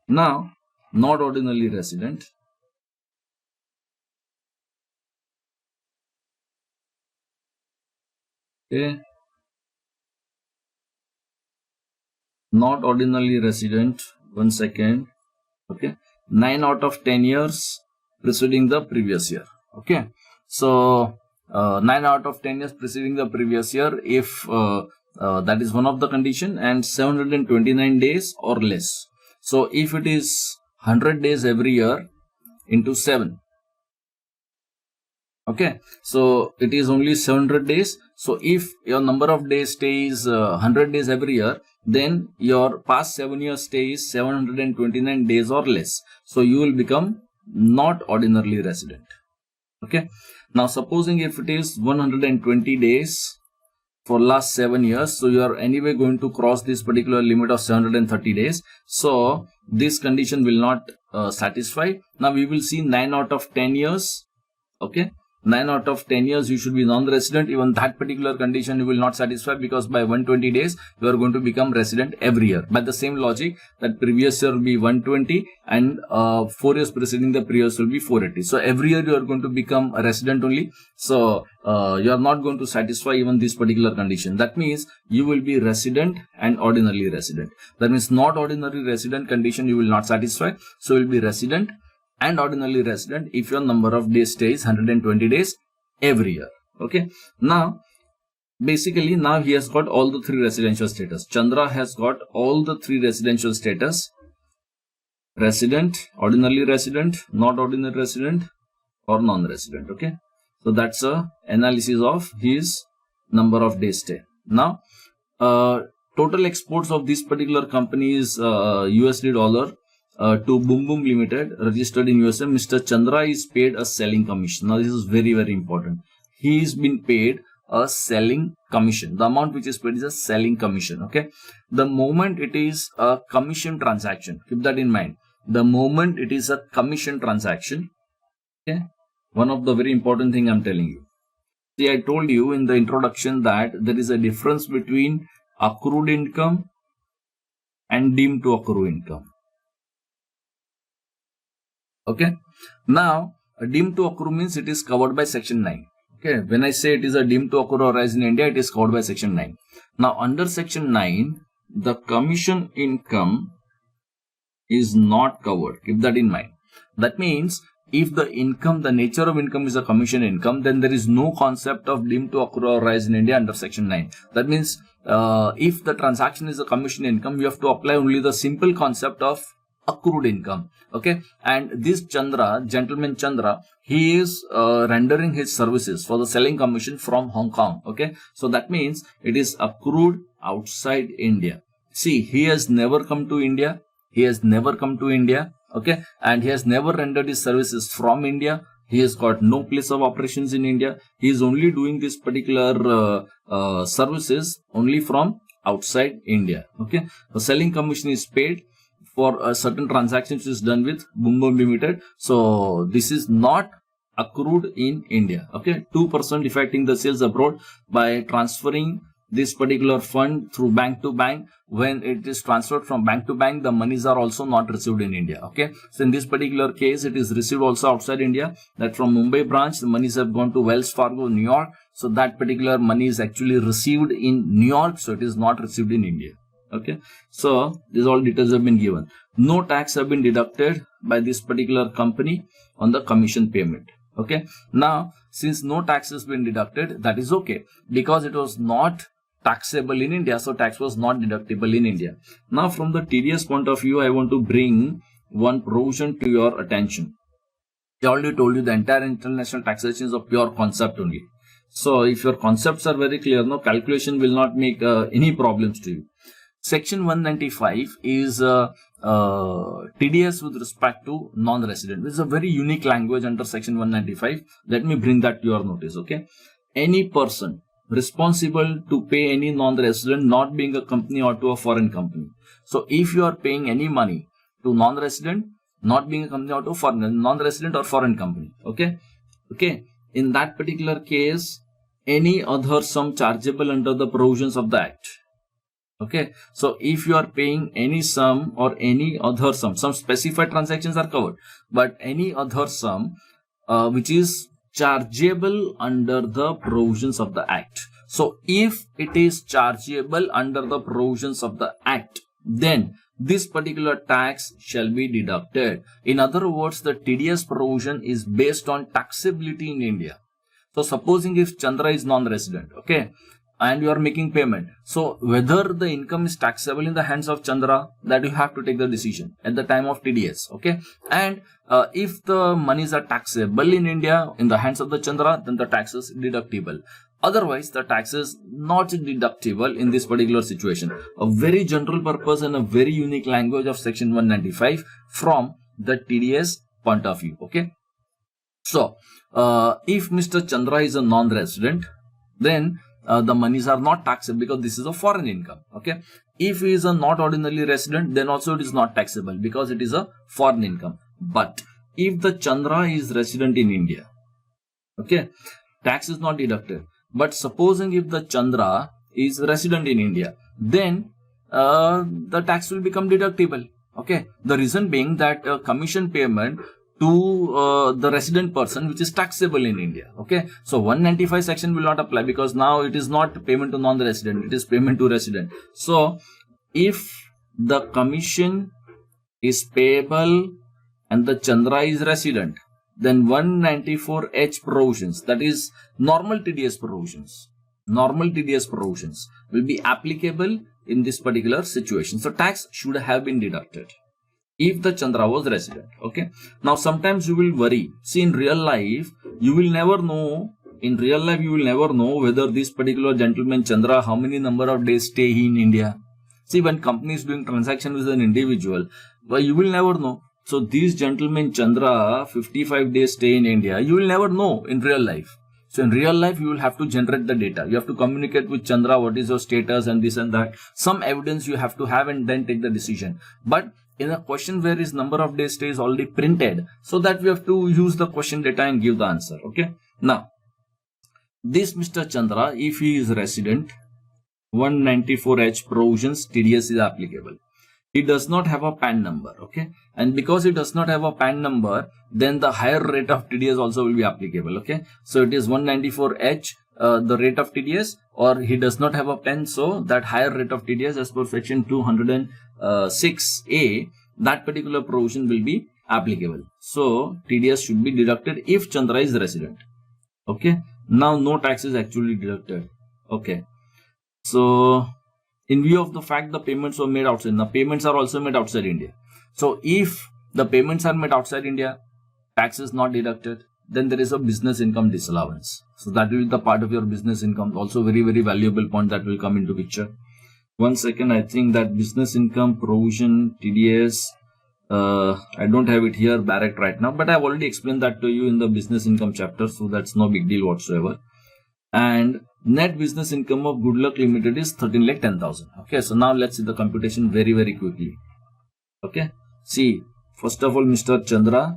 now not ordinarily resident. Okay, not ordinarily resident, 1 second. Okay, 9 out of 10 years preceding the previous year. Okay, so 9 out of 10 years preceding the previous year, if that is one of the condition, and 729 days or less. So if it is 100 days every year into 7, okay, so it is only 700 days. So if your number of days stay is 100 days every year, then your past 7 years stay is 729 days or less. So you will become not ordinarily resident. Okay, now supposing if it is 120 days for last 7 years, so you are anyway going to cross this particular limit of 730 days, so this condition will not satisfy. Now we will see 9 out of 10 years. Okay, 9 out of 10 years you should be non-resident. Even that particular condition you will not satisfy, because by 120 days you are going to become resident every year. By the same logic, that previous year will be 120 and 4 years preceding the previous will be 480. So every year you are going to become a resident only. So you are not going to satisfy even this particular condition. That means you will be resident and ordinarily resident. That means not ordinary resident condition you will not satisfy. So you will be resident and ordinarily resident if your number of days stays 120 days every year. Okay, now basically now he has got all the three residential status. Chandra has got all the three residential status: resident, ordinary resident, not ordinary resident, or non-resident. Okay, so that's a analysis of his number of days stay. Now, total exports of this particular company is USD dollar to Boom Boom Limited, registered in USA. Mr. Chandra is paid a selling commission. Now, this is very, very important. He is been paid a selling commission. The amount which is paid is a selling commission. Okay, the moment it is a commission transaction, keep that in mind. The moment it is a commission transaction, okay, one of the very important thing I'm telling you. See, I told you in the introduction that there is a difference between accrued income and deemed to accrue income. Okay, now deemed to accrue means it is covered by section 9. Okay, when I say it is a deemed to accrue or arise in India, it is covered by section 9. Now under section 9, the commission income is not covered. Keep that in mind. That means if the income, the nature of income is a commission income, then there is no concept of deemed to accrue or rise in India under section 9. That means if the transaction is a commission income, you have to apply only the simple concept of accrued income. Okay, and this Chandra, gentleman Chandra, he is rendering his services for the selling commission from Hong Kong. Okay, so that means it is accrued outside India. See, he has never come to India. He has never come to India. Okay, and he has never rendered his services from India. He has got no place of operations in India. He is only doing this particular services only from outside India. Okay, the selling commission is paid for a certain transaction which is done with Boom Boom Limited. So this is not accrued in India. Okay, 2% affecting the sales abroad by transferring this particular fund through bank to bank. When it is transferred from bank to bank, the monies are also not received in India. Okay, so in this particular case, it is received also outside India. That from Mumbai branch, the monies have gone to Wells Fargo, New York. So that particular money is actually received in New York. So it is not received in India. Okay, so these all details have been given. No tax have been deducted by this particular company on the commission payment. Okay, now since no tax has been deducted, that is okay, because it was not taxable in India, so tax was not deductible in India. Now from the TDS point of view, I want to bring one provision to your attention. I already told you the entire international taxation is a pure concept only. So if your concepts are very clear, no calculation will not make any problems to you. Section 195 is TDS with respect to non-resident. This is a very unique language under section 195. Let me bring that to your notice. Okay, any person responsible to pay any non-resident, not being a company or to a foreign company. So if you are paying any money to non-resident, not being a company or to a foreign, non-resident or foreign company. Okay, in that particular case, any other sum chargeable under the provisions of the Act. Okay, so if you are paying any sum or any other sum, some specified transactions are covered, but any other sum which is chargeable under the provisions of the Act. So if it is chargeable under the provisions of the Act, then this particular tax shall be deducted. In other words, the TDS provision is based on taxability in India. So supposing if Chandra is non-resident, okay, and you are making payment, so whether the income is taxable in the hands of Chandra, that you have to take the decision at the time of TDS. Okay, and if the monies are taxable in India in the hands of the Chandra, then the tax is deductible. Otherwise, the tax is not deductible in this particular situation. A very general purpose and a very unique language of section 195 from the TDS point of view. Okay, so if Mr. Chandra is a non-resident, then the monies are not taxable because this is a foreign income. Okay, if he is a not ordinarily resident, then also it is not taxable because it is a foreign income. But if the Chandra is resident in India, okay, tax is not deducted. But supposing if the Chandra is resident in India, then the tax will become deductible. Okay, the reason being that commission payment to the resident person which is taxable in India. Okay, so 195 section will not apply because now it is not payment to non-resident, it is payment to resident. So if the commission is payable and the Chandra is resident, then 194H provisions, that is normal TDS provisions, normal TDS provisions will be applicable in this particular situation. So tax should have been deducted if the Chandra was resident. Okay. Now sometimes you will worry. See, in real life, you will never know. In real life, you will never know whether this particular gentleman Chandra, how many number of days stay he in India. See, when company is doing transaction with an individual, well, you will never know. So this gentleman Chandra, 55 days stay in India, you will never know in real life. So in real life, you will have to generate the data. You have to communicate with Chandra, what is your status and this and that. Some evidence you have to have and then take the decision. But in a question where his number of days stay is already printed, so that we have to use the question data and give the answer. Okay. Now, this Mr. Chandra, if he is resident, 194H provisions TDS is applicable. He does not have a PAN number, okay? And because he does not have a PAN number, then the higher rate of TDS also will be applicable, okay? So it is 194H, the rate of TDS, or he does not have a PAN, so that higher rate of TDS as per section 206A, that particular provision will be applicable. So TDS should be deducted if Chandra is resident, okay? Now no tax is actually deducted, okay? So in view of the fact the payments were made outside, the payments are also made outside India. So if the payments are made outside India, tax is not deducted, then there is a business income disallowance. So that will be the part of your business income. Also very, very valuable point that will come into picture. 1 second, I think that business income provision TDS, I don't have it here direct right now, but I've already explained that to you in the business income chapter. So that's no big deal whatsoever. And net business income of Good Luck Limited is 13,10,000. Okay, so now let's see the computation very, very quickly. Okay, see, first of all, Mr. Chandra,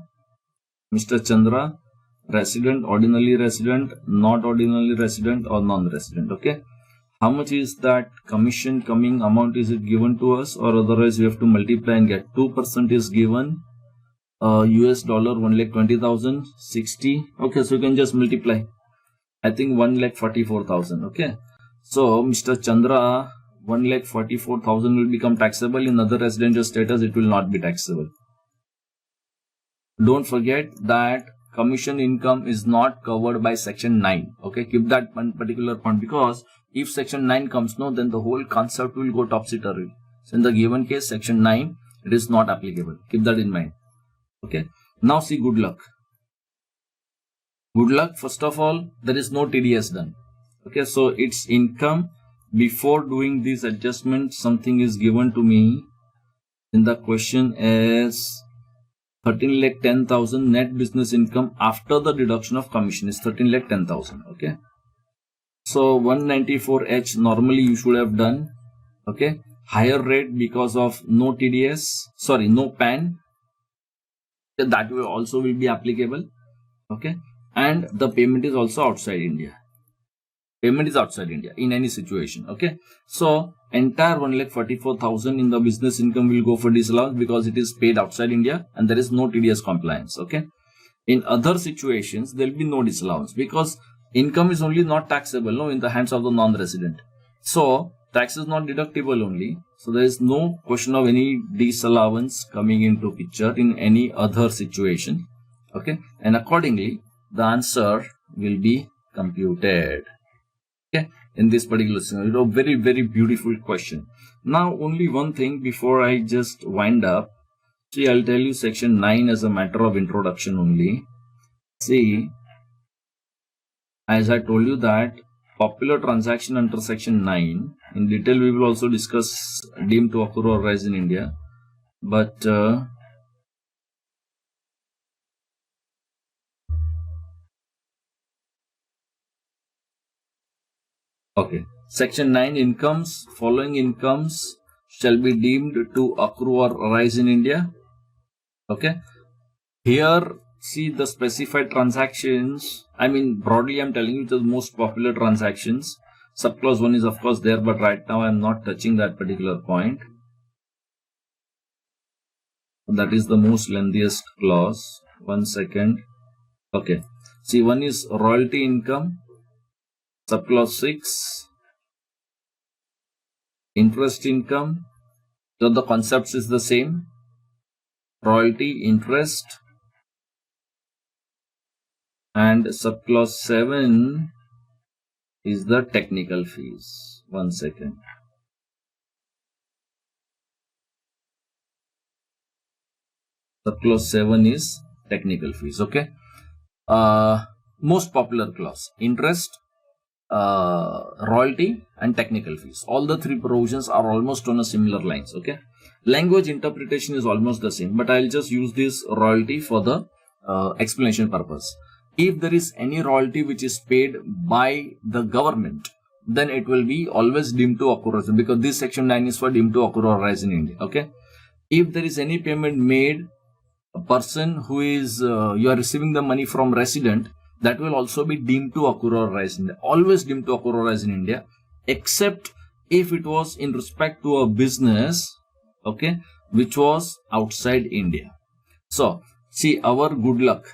resident, ordinarily resident, not ordinarily resident, or non-resident. Okay, how much is that commission coming amount? Is it given to us, or otherwise we have to multiply and get 2% is given? US dollar 1,20,000, 60. Okay, so you can just multiply. I think 1,44,000. Okay. So Mr. Chandra, 1,44,000 will become taxable. In other residential status, it will not be taxable. Don't forget that commission income is not covered by section 9. Okay. Keep that one particular point, because if section 9 comes, no, then the whole concept will go topsy-turvy. So in the given case, section 9, it is not applicable. Keep that in mind. Okay. Now see Good Luck. Good Luck, first of all, there is no TDS done. Okay, so its income, before doing this adjustment, something is given to me in the question as 13,10,000 net business income after the deduction of commission is 13,10,000. Okay, so 194H normally you should have done. Okay, higher rate because of no TDS, sorry, no PAN, that will also be applicable. Okay. And the payment is also outside India. Payment is outside India in any situation. Okay. So entire 1,44,000 in the business income will go for disallowance because it is paid outside India and there is no TDS compliance. Okay. In other situations, there will be no disallowance because income is only not taxable, no, in the hands of the non-resident. So tax is not deductible only. So there is no question of any disallowance coming into picture in any other situation. Okay. And accordingly, the answer will be computed. Okay, in this particular scenario, very, very beautiful question. Now, only one thing before I just wind up. See, I'll tell you section 9 as a matter of introduction only. See, as I told you that popular transaction under section 9, in detail we will also discuss deemed to occur or arise in India. But okay, section 9 incomes, following incomes shall be deemed to accrue or arise in India. Okay, here see the specified transactions. I mean, broadly I'm telling you the most popular transactions. Subclause 1 is of course there, but right now I'm not touching that particular point. That is the most lengthiest clause. 1 second. Okay, see, one is royalty income. Subclause 6, interest income. So the concepts is the same. Royalty, interest, and subclause 7 is the technical fees. 1 second. The clause 7 is technical fees. Okay. Most popular clause: interest, royalty, and technical fees. All the three provisions are almost on a similar lines. Okay. Language interpretation is almost the same, but I'll just use this royalty for the explanation purpose. If there is any royalty which is paid by the government, then it will be always deemed to occur, because this section 9 is for deemed to occur or arise in India. Okay. If there is any payment made, a person who is you are receiving the money from resident, that will also be deemed to occur or arise in India. Always deemed to occur or arise in India, except if it was in respect to a business, okay, which was outside India. So see, our good luck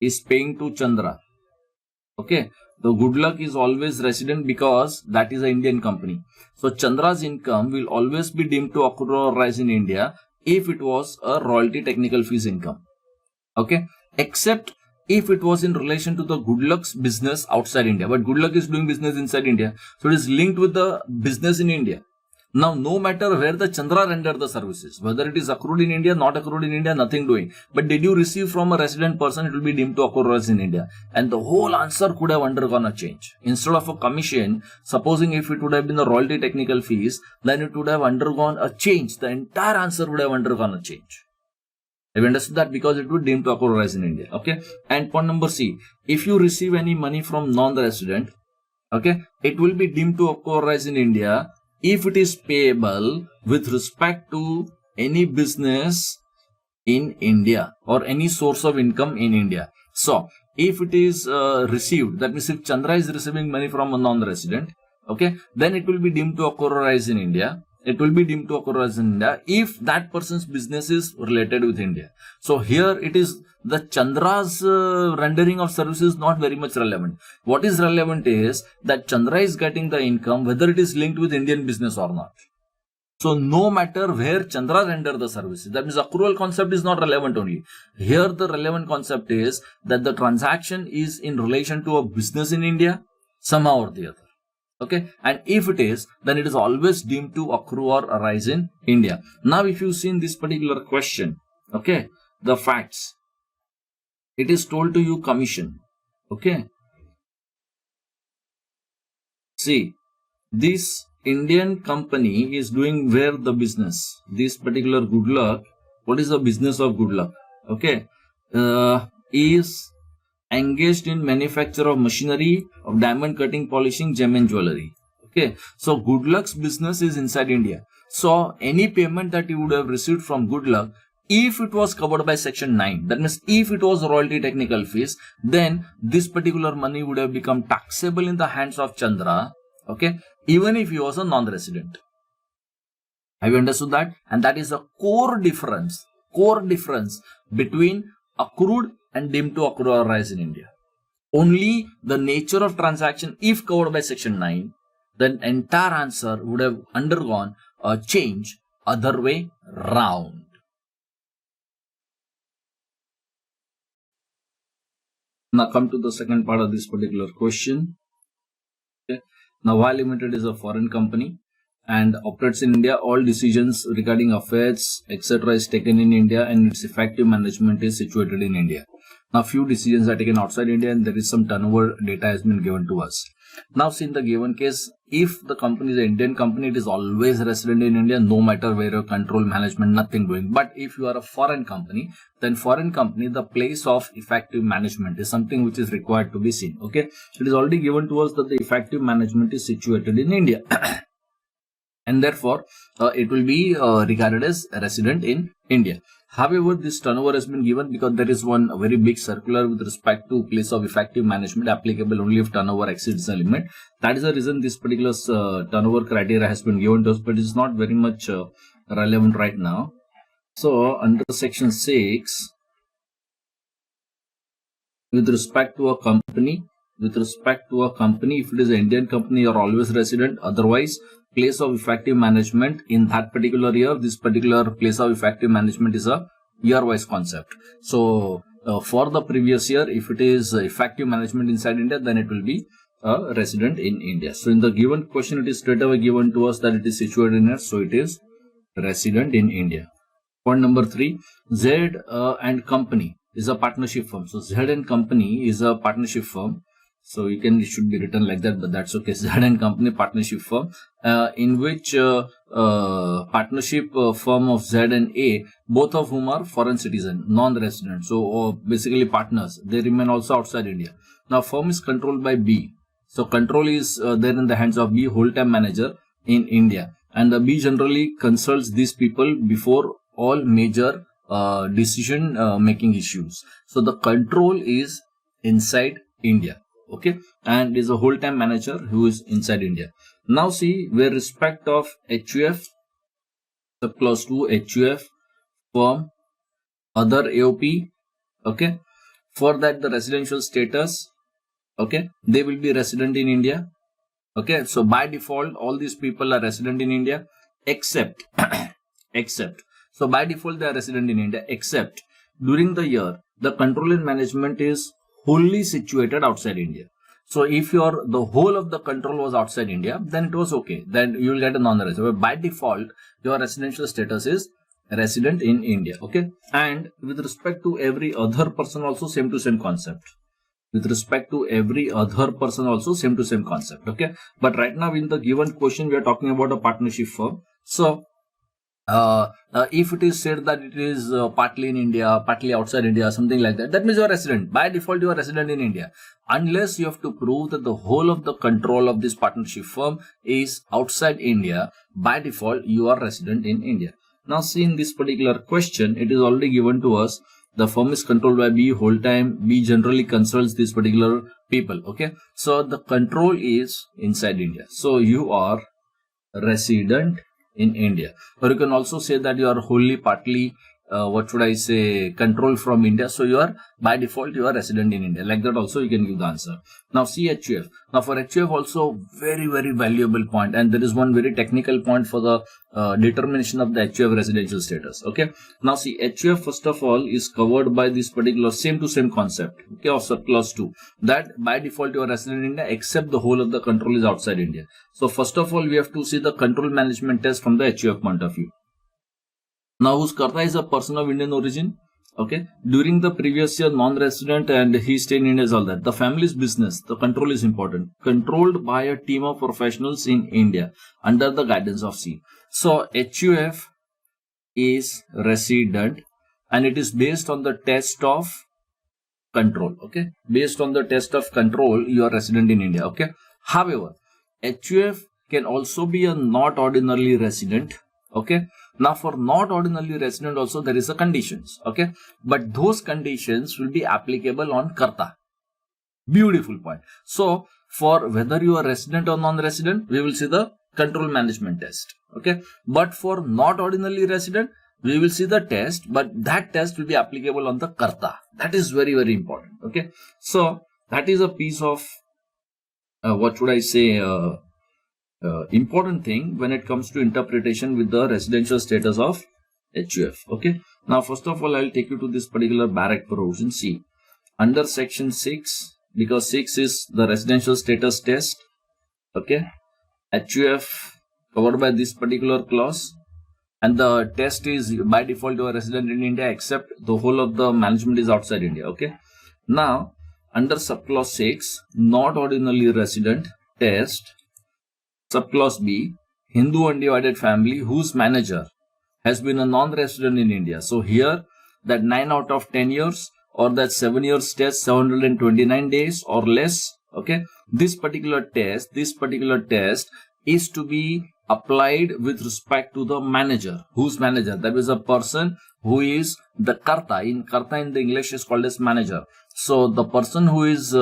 is paying to Chandra. Okay, the good luck is always resident because that is an Indian company. So Chandra's income will always be deemed to occur or rise in India if it was a royalty technical fees income. Okay, except if it was in relation to the good luck's business outside India. But good luck is doing business inside India, so it is linked with the business in India. Now, no matter where the Chandra rendered the services, whether it is accrued in India, not accrued in India, nothing doing. But did you receive from a resident person, it will be deemed to occur as in India. And the whole answer could have undergone a change. Instead of a commission, supposing if it would have been the royalty technical fees, then it would have undergone a change. The entire answer would have undergone a change. Have you understood that? Because it would deemed to occur as in India. Okay. And point number C, if you receive any money from non-resident, okay, it will be deemed to occur as in India if it is payable with respect to any business in India or any source of income in India. So, if it is received, that means if Chandra is receiving money from a non-resident, okay, then it will be deemed to occur as in India. It will be deemed to occur as in India if that person's business is related with India. So, here it is the Chandra's rendering of services not very much relevant. What is relevant is that Chandra is getting the income whether it is linked with Indian business or not. So no matter where Chandra render the services, that means accrual concept is not relevant only. Here the relevant concept is that the transaction is in relation to a business in India somehow or the other. Okay, and if it is, then it is always deemed to accrue or arise in India. Now if you see in this particular question, okay, the facts, it is told to you commission. Okay. See, this Indian company is doing where the business, this particular good luck, what is the business of good luck? Okay. Is engaged in manufacture of machinery, of diamond cutting, polishing, gem and jewelry. Okay. So good luck's business is inside India. So any payment that you would have received from good luck, if it was covered by section 9, that means if it was royalty technical fees, then this particular money would have become taxable in the hands of Chandra, okay, even if he was a non-resident. Have you understood that? And that is a core difference between accrued and deemed to accrue or rise in India. Only the nature of transaction, if covered by section 9, then entire answer would have undergone a change other way round. Now come to the second part of this particular question. Okay. Now Vaya Limited is a foreign company and operates in India. All decisions regarding affairs, etc. is taken in India and its effective management is situated in India. Now few decisions are taken outside India and there is some turnover data has been given to us. Now see, in the given case, if the company is an Indian company, it is always resident in India, no matter where you control management, nothing doing. But if you are a foreign company, then foreign company, the place of effective management is something which is required to be seen. Okay, it is already given to us that the effective management is situated in India. And therefore, it will be regarded as a resident in India. However, this turnover has been given because there is one very big circular with respect to place of effective management applicable only if turnover exceeds the limit. That is the reason this particular turnover criteria has been given to us, but it is not very much relevant right now. So, under section 6, with respect to a company, if it is an Indian company, you are always resident. Otherwise, place of effective management in that particular year, this particular place of effective management is a year-wise concept. So, for the previous year, if it is effective management inside India, then it will be a resident in India. So in the given question, it is straight away given to us that it is situated in India, so it is resident in India. Point number 3, Z and Company is a partnership firm. So Z and Company is a partnership firm. So it should be written like that, but that's okay. Z and Company partnership firm, in which partnership firm of Z and A, both of whom are foreign citizen, non-resident. So basically partners, they remain also outside India. Now firm is controlled by B. So control is there in the hands of B, whole-time manager in India. And the B generally consults these people before all major decision making issues. So the control is inside India. Okay, and is a whole-time manager who is inside India. Now see, with respect of HUF, subclause 2, HUF, firm, other AOP, okay, for that the residential status, okay, they will be resident in India. Okay, so by default, all these people are resident in India, except, so by default they are resident in India, except during the year, the control and management is wholly situated outside India. So if the whole of the control was outside India, then it was okay. Then you will get a non-resident. By default, your residential status is resident in India. Okay. And with respect to every other person also, same to same concept. With respect to every other person also, same to same concept. Okay. But right now in the given question, we are talking about a partnership firm. So if it is said that it is partly in India, partly outside India, something like that, that means you are resident. By default, you are resident in India. Unless you have to prove that the whole of the control of this partnership firm is outside India, by default, you are resident in India. Now, see in this particular question, it is already given to us. The firm is controlled by B, whole time. B generally consults these particular people. Okay. So the control is inside India. So you are resident in India, or you can also say that you are wholly, partly, control from India. So you are, by default, you are resident in India. Like that also you can give the answer. Now see HUF. Now for HUF also very, very valuable point, and there is one very technical point for the determination of the HUF residential status. Okay. Now see, HUF first of all is covered by this particular same to same concept. Okay, of subclause 2, that by default you are resident in India except the whole of the control is outside India. So first of all, we have to see the control management test from the HUF point of view. Now, whose Karta is a person of Indian origin. Okay. During the previous year, non-resident and he stayed in India is all that. The family's business, the control is important. Controlled by a team of professionals in India under the guidance of C. So, HUF is resident and it is based on the test of control. Okay. Based on the test of control, you are resident in India. Okay. However, HUF can also be a not ordinarily resident. Okay. Now for not ordinarily resident also there is a conditions. Okay. But those conditions will be applicable on Karta. Beautiful point. So for whether you are resident or non-resident, we will see the control management test. Okay. But for not ordinarily resident, we will see the test, but that test will be applicable on the Karta. That is very, very important. Okay. So that is a piece of, important thing when it comes to interpretation with the residential status of HUF. Okay. Now, first of all, I will take you to this particular barrack provision. See, under section 6, because 6 is the residential status test. Okay. HUF covered by this particular clause. And the test is by default you are resident in India except the whole of the management is outside India. Okay. Now, under subclause 6, not ordinarily resident test. Subclause B, Hindu undivided family whose manager has been a non-resident in India. So here that 9 out of 10 years or that 7 years test, 729 days or less. Okay. This particular test is to be applied with respect to the manager. Whose manager? That is a person who is the Karta. Karta in the English is called as manager. So the person who is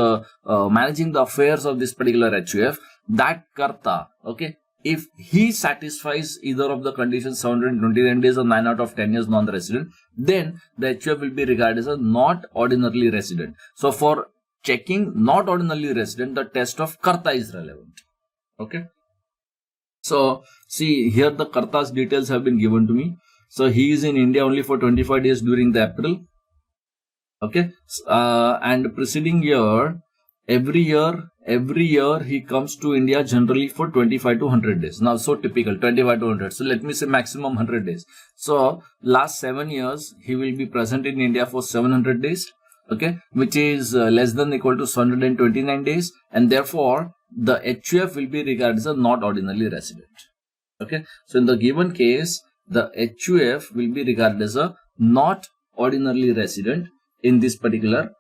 managing the affairs of this particular HUF, that Karta, okay, if he satisfies either of the conditions, 729 days or 9 out of 10 years non-resident, then the HUF will be regarded as a not ordinarily resident. So for checking not ordinarily resident, the test of Karta is relevant. Okay. So see here the Karta's details have been given to me. So he is in India only for 25 days during the April. Okay. And preceding year, every year every year he comes to India generally for 25 to 100 days. Now, so typical 25 to 100. So let me say maximum 100 days. So last 7 years, he will be present in India for 700 days. Okay, which is less than equal to 129 days. And therefore, the HUF will be regarded as a not ordinarily resident. Okay, so in the given case, the HUF will be regarded as a not ordinarily resident in this particular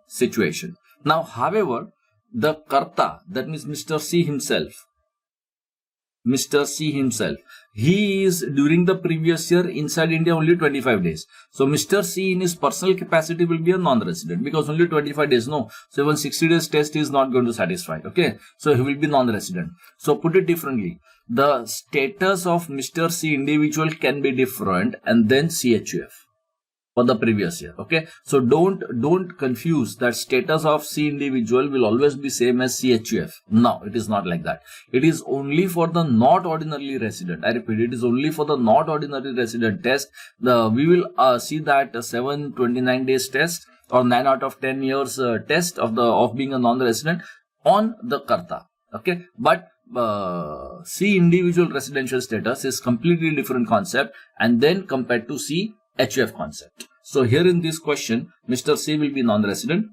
situation. Now, however, the Karta, that means Mr. C himself, he is during the previous year inside India only 25 days. So Mr. C in his personal capacity will be a non-resident because only 25 days, no. So even 60 days test is not going to satisfy. Okay. So he will be non-resident. So put it differently. The status of Mr. C individual can be different and then CHUF for the previous year. Okay. So don't confuse that status of C individual will always be same as CHUF. No, it is not like that. It is only for the not ordinarily resident. I repeat, it is only for the not ordinary resident test. We will see that 729 days test or 9 out of 10 years test of being a non-resident on the Karta. Okay. But C individual residential status is completely different concept and then compared to C HUF concept. So here in this question, Mr. C will be non-resident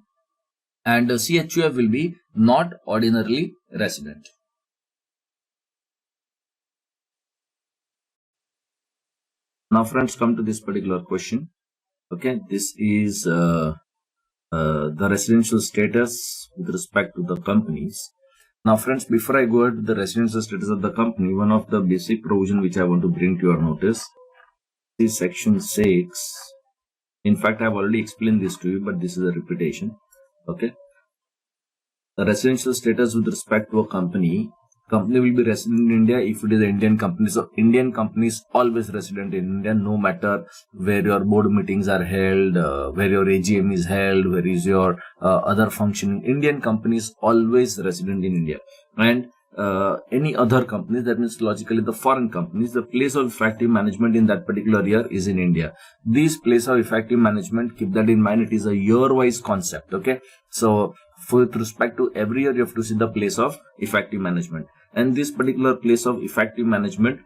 and CHUF will be not ordinarily resident. Now friends, come to this particular question. Okay, this is the residential status with respect to the companies. Now friends, before I go to the residential status of the company, one of the basic provision which I want to bring to your notice is section 6. In fact, I have already explained this to you, but this is a repetition. Okay. The residential status with respect to a company will be resident in India if it is an Indian company. So Indian companies always resident in India, no matter where your board meetings are held, where your AGM is held, where is your other functioning. Indian companies always resident in India. And any other companies, that means logically the foreign companies, the place of effective management in that particular year is in India. This place of effective management, keep that in mind, it is a year-wise concept. Okay, so with respect to every year, you have to see the place of effective management, and this particular place of effective management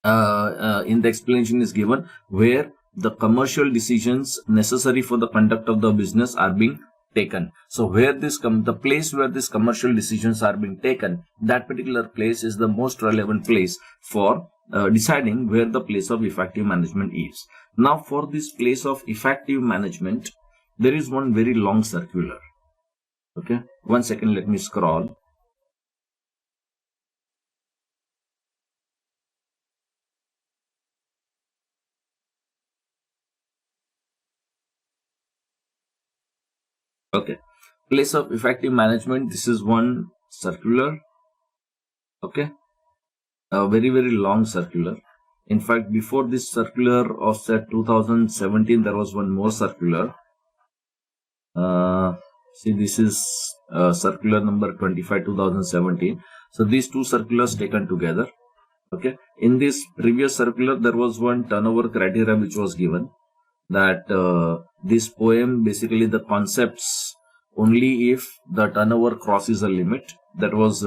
in the explanation is given where the commercial decisions necessary for the conduct of the business are being taken. So where the place where these commercial decisions are being taken, that particular place is the most relevant place for deciding where the place of effective management is. Now for this place of effective management, there is one very long circular. Okay, 1 second, let me scroll. Okay, place of effective management, this is one circular. Okay, a very long circular. In fact, before this circular of 2017, there was one more circular. See, this is circular number 25 2017. So these two circulars taken together. Okay, in this previous circular there was one turnover criteria which was given, that this poem, basically the concepts only if the turnover crosses a limit. That was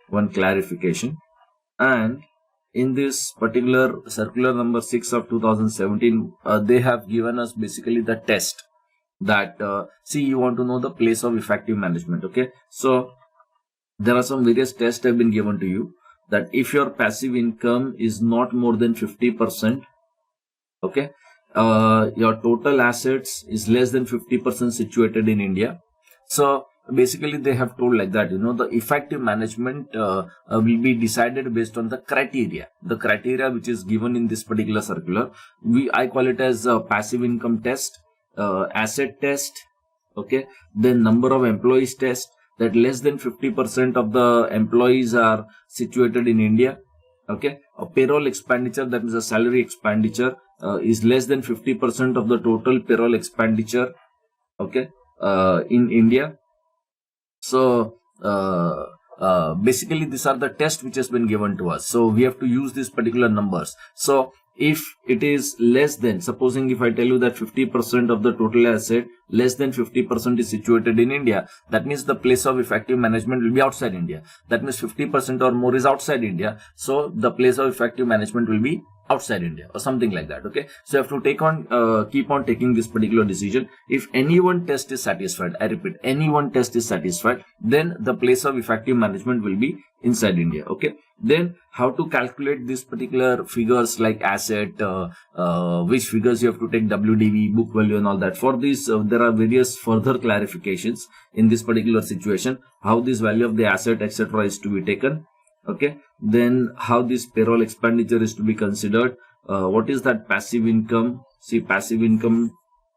one clarification. And in this particular circular number 6 of 2017, they have given us basically the test that see, you want to know the place of effective management. Okay, so there are some various tests have been given to you, that if your passive income is not more than 50%, okay, your total assets is less than 50% situated in India. So basically they have told like that, the effective management will be decided based on the criteria which is given in this particular circular. I call it as a passive income test, asset test, okay, then number of employees test, that less than 50% of the employees are situated in India. Okay, a payroll expenditure, that is a salary expenditure, is less than 50% of the total payroll expenditure, okay, in India. So basically these are the tests which has been given to us. So we have to use these particular numbers. So if it is less than, supposing if I tell you that 50% of the total asset, less than 50% is situated in India, that means the place of effective management will be outside India. That means 50% or more is outside India, so the place of effective management will be outside India or something like that. Okay, so you have to keep on taking this particular decision. If any one test is satisfied, I repeat, any one test is satisfied, then the place of effective management will be inside India. Okay, then how to calculate these particular figures like asset, which figures you have to take, WDV, book value and all that. For this, there are various further clarifications in this particular situation, how this value of the asset etc. is to be taken. Okay, then how this payroll expenditure is to be considered, what is that passive income, see passive income.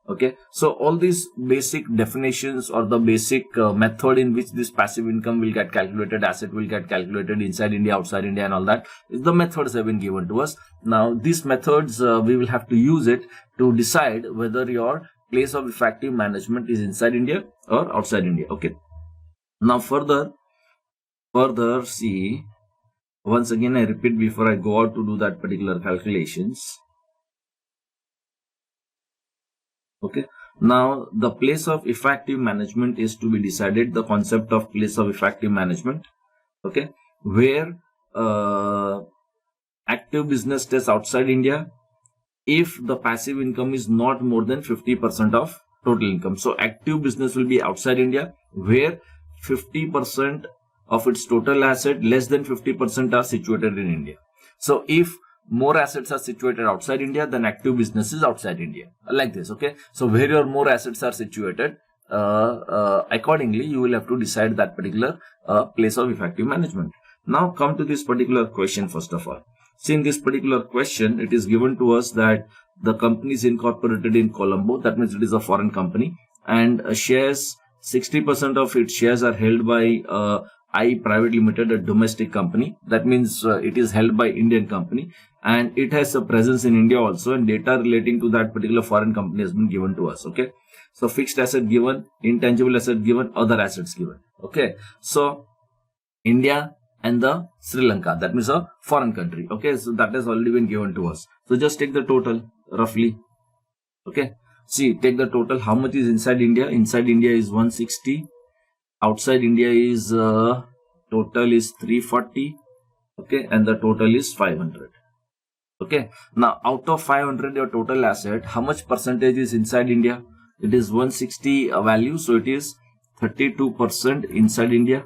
Okay, so all these basic definitions or the basic method in which this passive income will get calculated, asset will get calculated inside India, outside India and all that, the methods have been given to us. Now these methods, we will have to use it to decide whether your place of effective management is inside India or outside India. Okay, now further see, once again I repeat before I go out to do that particular calculations. Okay, now the place of effective management is to be decided, the concept of place of effective management. Okay, where active business stays outside India if the passive income is not more than 50% of total income. So active business will be outside India where 50% of its total asset, less than 50% are situated in India. So if more assets are situated outside India, then active business is outside India, like this. Okay, so where your more assets are situated, accordingly you will have to decide that particular place of effective management. Now come to this particular question. First of all, see, in this particular question it is given to us that the company is incorporated in Colombo, that means it is a foreign company, and shares, 60% of its shares are held by I Private Limited, a domestic company. That means it is held by Indian company and it has a presence in India also, and data relating to that particular foreign company has been given to us. Okay, so fixed asset given, intangible asset given, other assets given. Okay, so India and the Sri Lanka, that means a foreign country. Okay, so that has already been given to us. So just take the total roughly. Okay, see, take the total. How much is inside India? Inside India is 160. Outside India is total is 340. Okay, and the total is 500. Okay, now out of 500 your total asset, how much percentage is inside India? It is 160 value, so it is 32% inside India.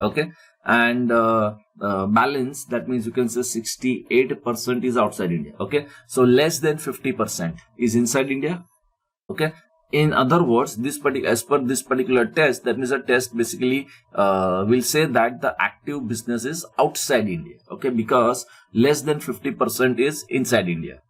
Okay, and balance, that means you can say 68% is outside India. Okay, so less than 50% is inside India. Okay, in other words, this particular, as per this particular test, that means a test basically will say that the active business is outside India. Okay, because less than 50% is inside India.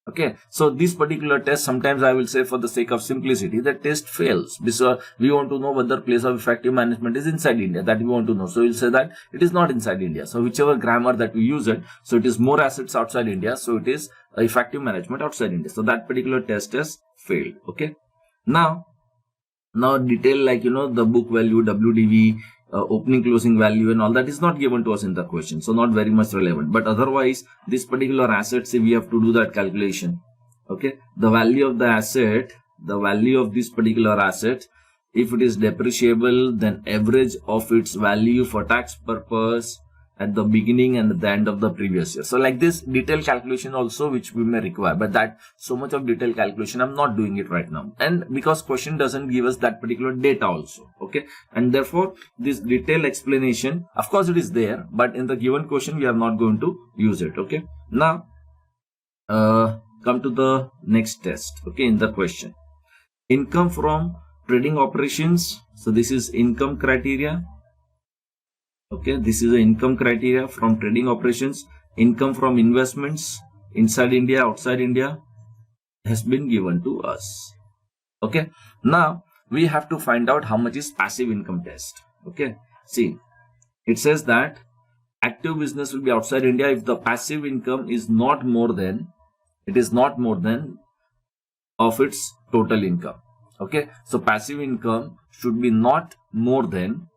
Okay, so this particular test, sometimes I will say for the sake of simplicity, the test fails because we want to know whether place of effective management is inside India, that we want to know. So we'll say that it is not inside India. So whichever grammar that we use it, so it is more assets outside India, so it is effective management outside India. So that particular test has failed. Okay, now detail like, the book value, WDV, opening closing value and all that is not given to us in the question, so not very much relevant. But otherwise this particular asset, say we have to do that calculation. Okay, the value of the asset, the value of this particular asset, if it is depreciable, then average of its value for tax purpose at the beginning and at the end of the previous year. So like this detailed calculation also which we may require, but that so much of detailed calculation I'm not doing it right now, and because question doesn't give us that particular data also. Okay, and therefore this detailed explanation, of course it is there, but in the given question we are not going to use it. Okay, now come to the next test. Okay, in the question, income from trading operations. So this is income criteria. Okay, this is the income criteria from trading operations. Income from investments inside India, outside India has been given to us. Okay, now we have to find out how much is passive income test. Okay, see, it says that active business will be outside India if the passive income is not more than, of its total income. Okay, so passive income should be not more than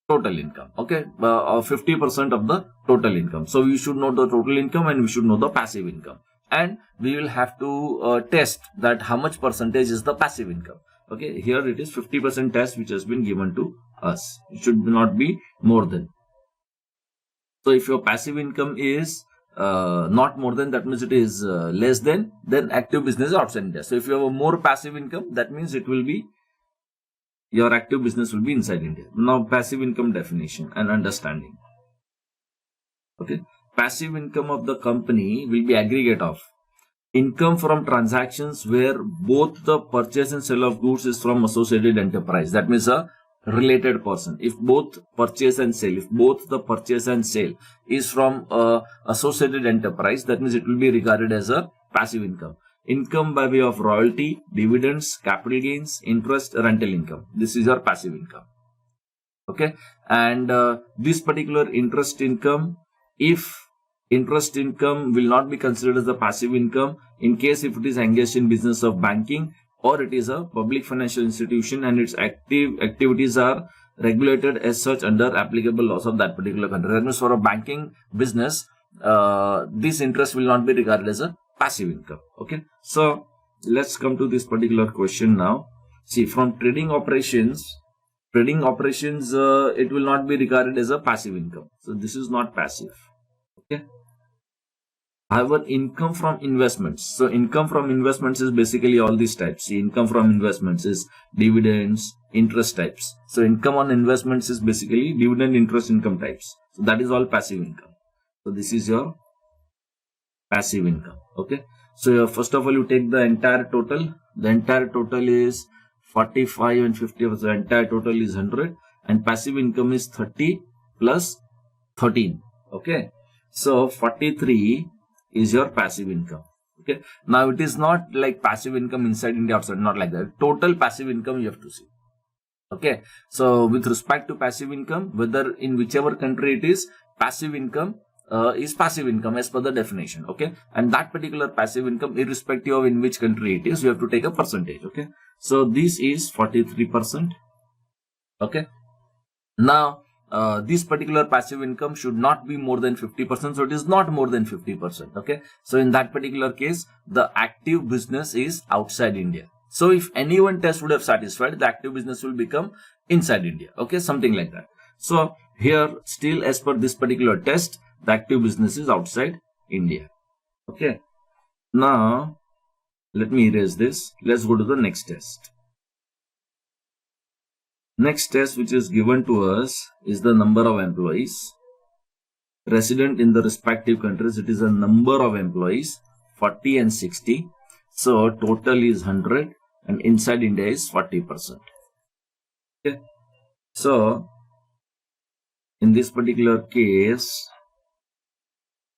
total income. Okay, 50% of the total income. So we should know the total income and we should know the passive income, and we will have to test that how much percentage is the passive income. Okay, here it is 50% test which has been given to us. It should not be more than. So if your passive income is not more than, that means it is less than, then active business is outside India. So if you have a more passive income, that means it will be, your active business will be inside India. Now passive income definition and understanding. Okay, passive income of the company will be aggregate of income from transactions where both the purchase and sale of goods is from associated enterprise. That means a related person. If both purchase and sale, if both the purchase and sale is from associated enterprise, that means it will be regarded as a passive income. Income by way of royalty, dividends, capital gains, interest, rental income. This is your passive income. Okay, and this particular interest income, if interest income will not be considered as a passive income in case if it is engaged in business of banking or it is a public financial institution and its activities are regulated as such under applicable laws of that particular country. That means for a banking business, this interest will not be regarded as a passive income. Okay, so let's come to this particular question now. See, from trading operations, it will not be regarded as a passive income. So this is not passive. Okay. However, income from investments. So income from investments is basically all these types. See, income from investments is dividends, interest types. So income on investments is basically dividend, interest income types. So that is all passive income. So this is your passive income. Okay. So first of all, you take the entire total. The entire total is 45 and 50. So the entire total is 100, and passive income is 30 plus 13. Okay. So 43 is your passive income. Okay. Now it is not like passive income inside India, outside, not like that. Total passive income you have to see. Okay. So with respect to passive income, whether in whichever country it is, passive income is passive income as per the definition. Okay. And that particular passive income, irrespective of in which country it is, you have to take a percentage. Okay. So this is 43%. Okay. Now, this particular passive income should not be more than 50%. So it is not more than 50%. Okay. So in that particular case, the active business is outside India. So if any one test would have satisfied, the active business will become inside India. Okay. Something like that. So here still as per this particular test, the active business is outside India. Okay. Now let me erase this. Let's go to the next test. Next test which is given to us is the number of employees resident in the respective countries. It is a number of employees 40 and 60. So total is 100 and inside India is 40%. Okay. So in this particular case,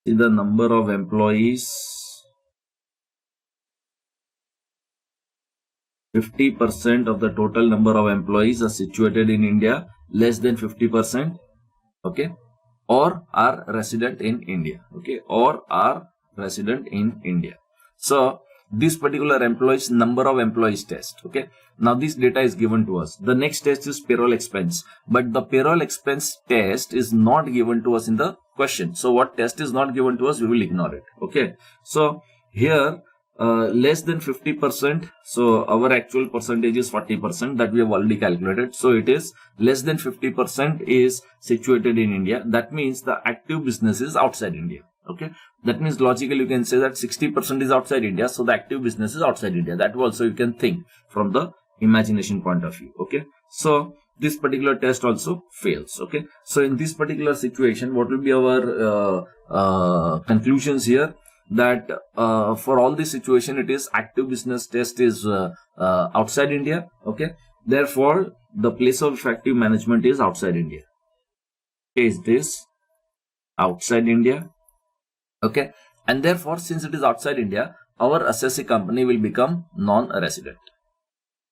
see the number of employees, 50% of the total number of employees are situated in India, less than 50%, okay, or are resident in India, okay, or are resident in India. So this particular employees, number of employees test, okay. Now this data is given to us. The next test is payroll expense, but the payroll expense test is not given to us in the question. So what test is not given to us, we will ignore it, okay. So here less than 50%. So our actual percentage is 40%, that we have already calculated. So it is less than 50% is situated in India. That means the active business is outside India. Okay. That means logically you can say that 60% is outside India. So the active business is outside India. That also you can think from the imagination point of view. Okay. So this particular test also fails. Okay. So in this particular situation, what will be our conclusions here? That for all this situation, it is active business test is outside India. Okay. Therefore, the place of effective management is outside India. Is this outside India? Okay. And therefore, since it is outside India, our assessee company will become non-resident.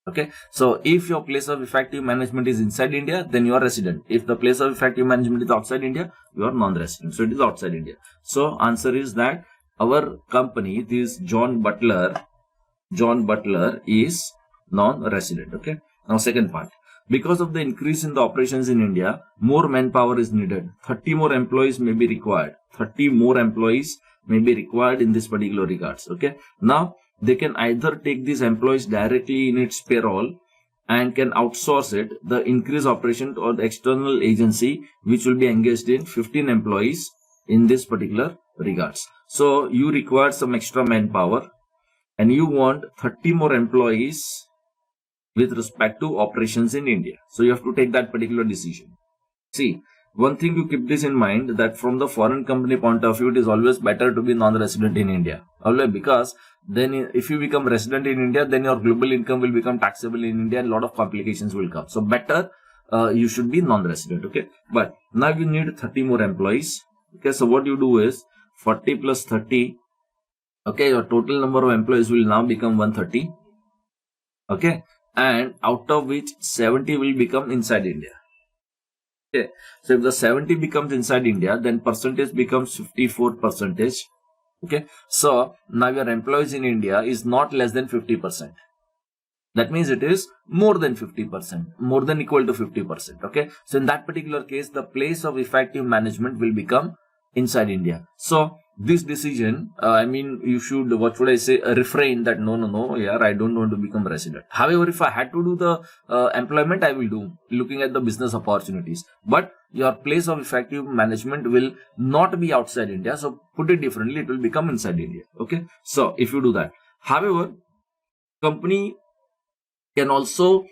Okay. So if your place of effective management is inside India, then you are resident. If the place of effective management is outside India, you are non-resident. So it is outside India. So answer is that our company, this John Butler is non-resident. Okay. Now second part, Because of the increase in the operations in India, more manpower is needed. 30 more employees may be required. 30 more employees may be required in this particular regards. Okay. Now, they can either take these employees directly in its payroll and can outsource it, the increased operation, or the external agency which will be engaged in 15 employees in this particular regards. So, you require some extra manpower and you want 30 more employees with respect to operations in India. So you have to take that particular decision. See, one thing to keep this in mind, that from the foreign company point of view, it is always better to be non-resident in India. Always, because then if you become resident in India, then your global income will become taxable in India and a lot of complications will come. So better you should be non-resident. Okay. But now you need 30 more employees. Okay. So what you do is 40 plus 30. Okay. Your total number of employees will now become 130. Okay. And out of which 70 will become inside India. Okay. So if the 70 becomes inside India, then percentage becomes 54%. Okay. So now your employees in India is not less than 50%. That means it is more than 50%, more than equal to 50%. Okay. So in that particular case, the place of effective management will become inside India. So this decision, you should, refrain that no, I don't want to become resident. However, if I had to do the employment, I will do, looking at the business opportunities. But your place of effective management will not be outside India. So put it differently, it will become inside India. Okay. So if you do that. However, company can also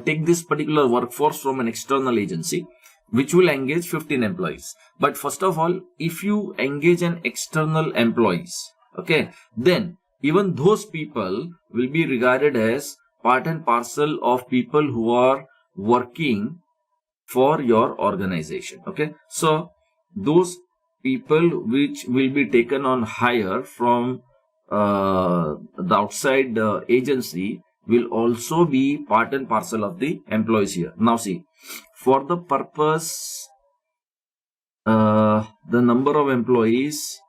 take this particular workforce from an external agency, which will engage 15 employees. But first of all, if you engage an external employees, okay, then even those people will be regarded as part and parcel of people who are working for your organization. Okay. So those people which will be taken on hire from the outside agency will also be part and parcel of the employees here. Now see, for the purpose, the number of employees,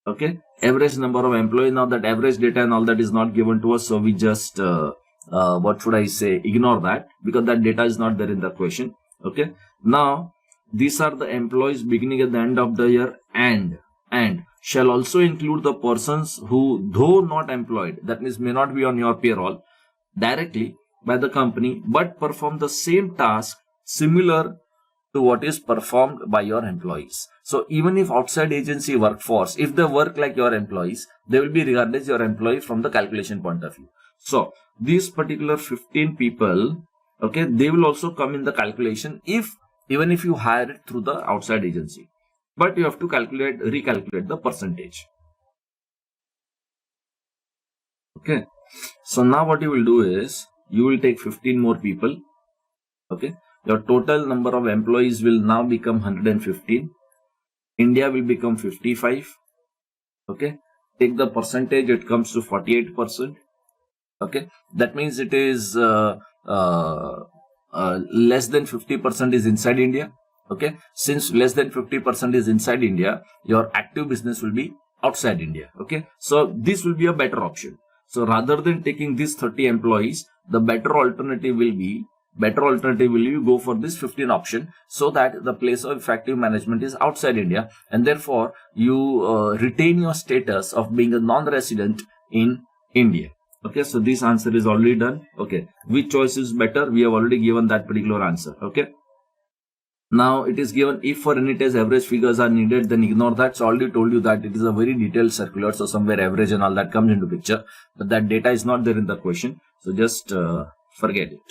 okay, average number of employees. Now that average data and all that is not given to us, so we just ignore that, because that data is not there in the question. Okay. Now these are the employees beginning at the end of the year, and shall also include the persons who, though not employed, that means may not be on your payroll directly by the company, but perform the same task similar to what is performed by your employees. So even if outside agency workforce, if they work like your employees, they will be regarded as your employee from the calculation point of view. So these particular 15 people, okay, they will also come in the calculation even if you hire it through the outside agency. But you have to recalculate the percentage. Okay. So now what you will do is, you will take 15 more people. Okay. Your total number of employees will now become 115. India will become 55. Okay. Take the percentage, it comes to 48%. Okay. That means it is less than 50% is inside India. Okay. Since less than 50% is inside India, your active business will be outside India. Okay. So this will be a better option. So rather than taking these 30 employees, the better alternative will be you go for this 15 option, so that the place of effective management is outside India, and therefore you retain your status of being a non-resident in India. Okay, so this answer is already done. Okay, which choice is better? We have already given that particular answer. Okay. Now it is given, if for any test average figures are needed, then ignore that. So I already told you that it is a very detailed circular, so somewhere average and all that comes into picture, but that data is not there in the question, so just forget it.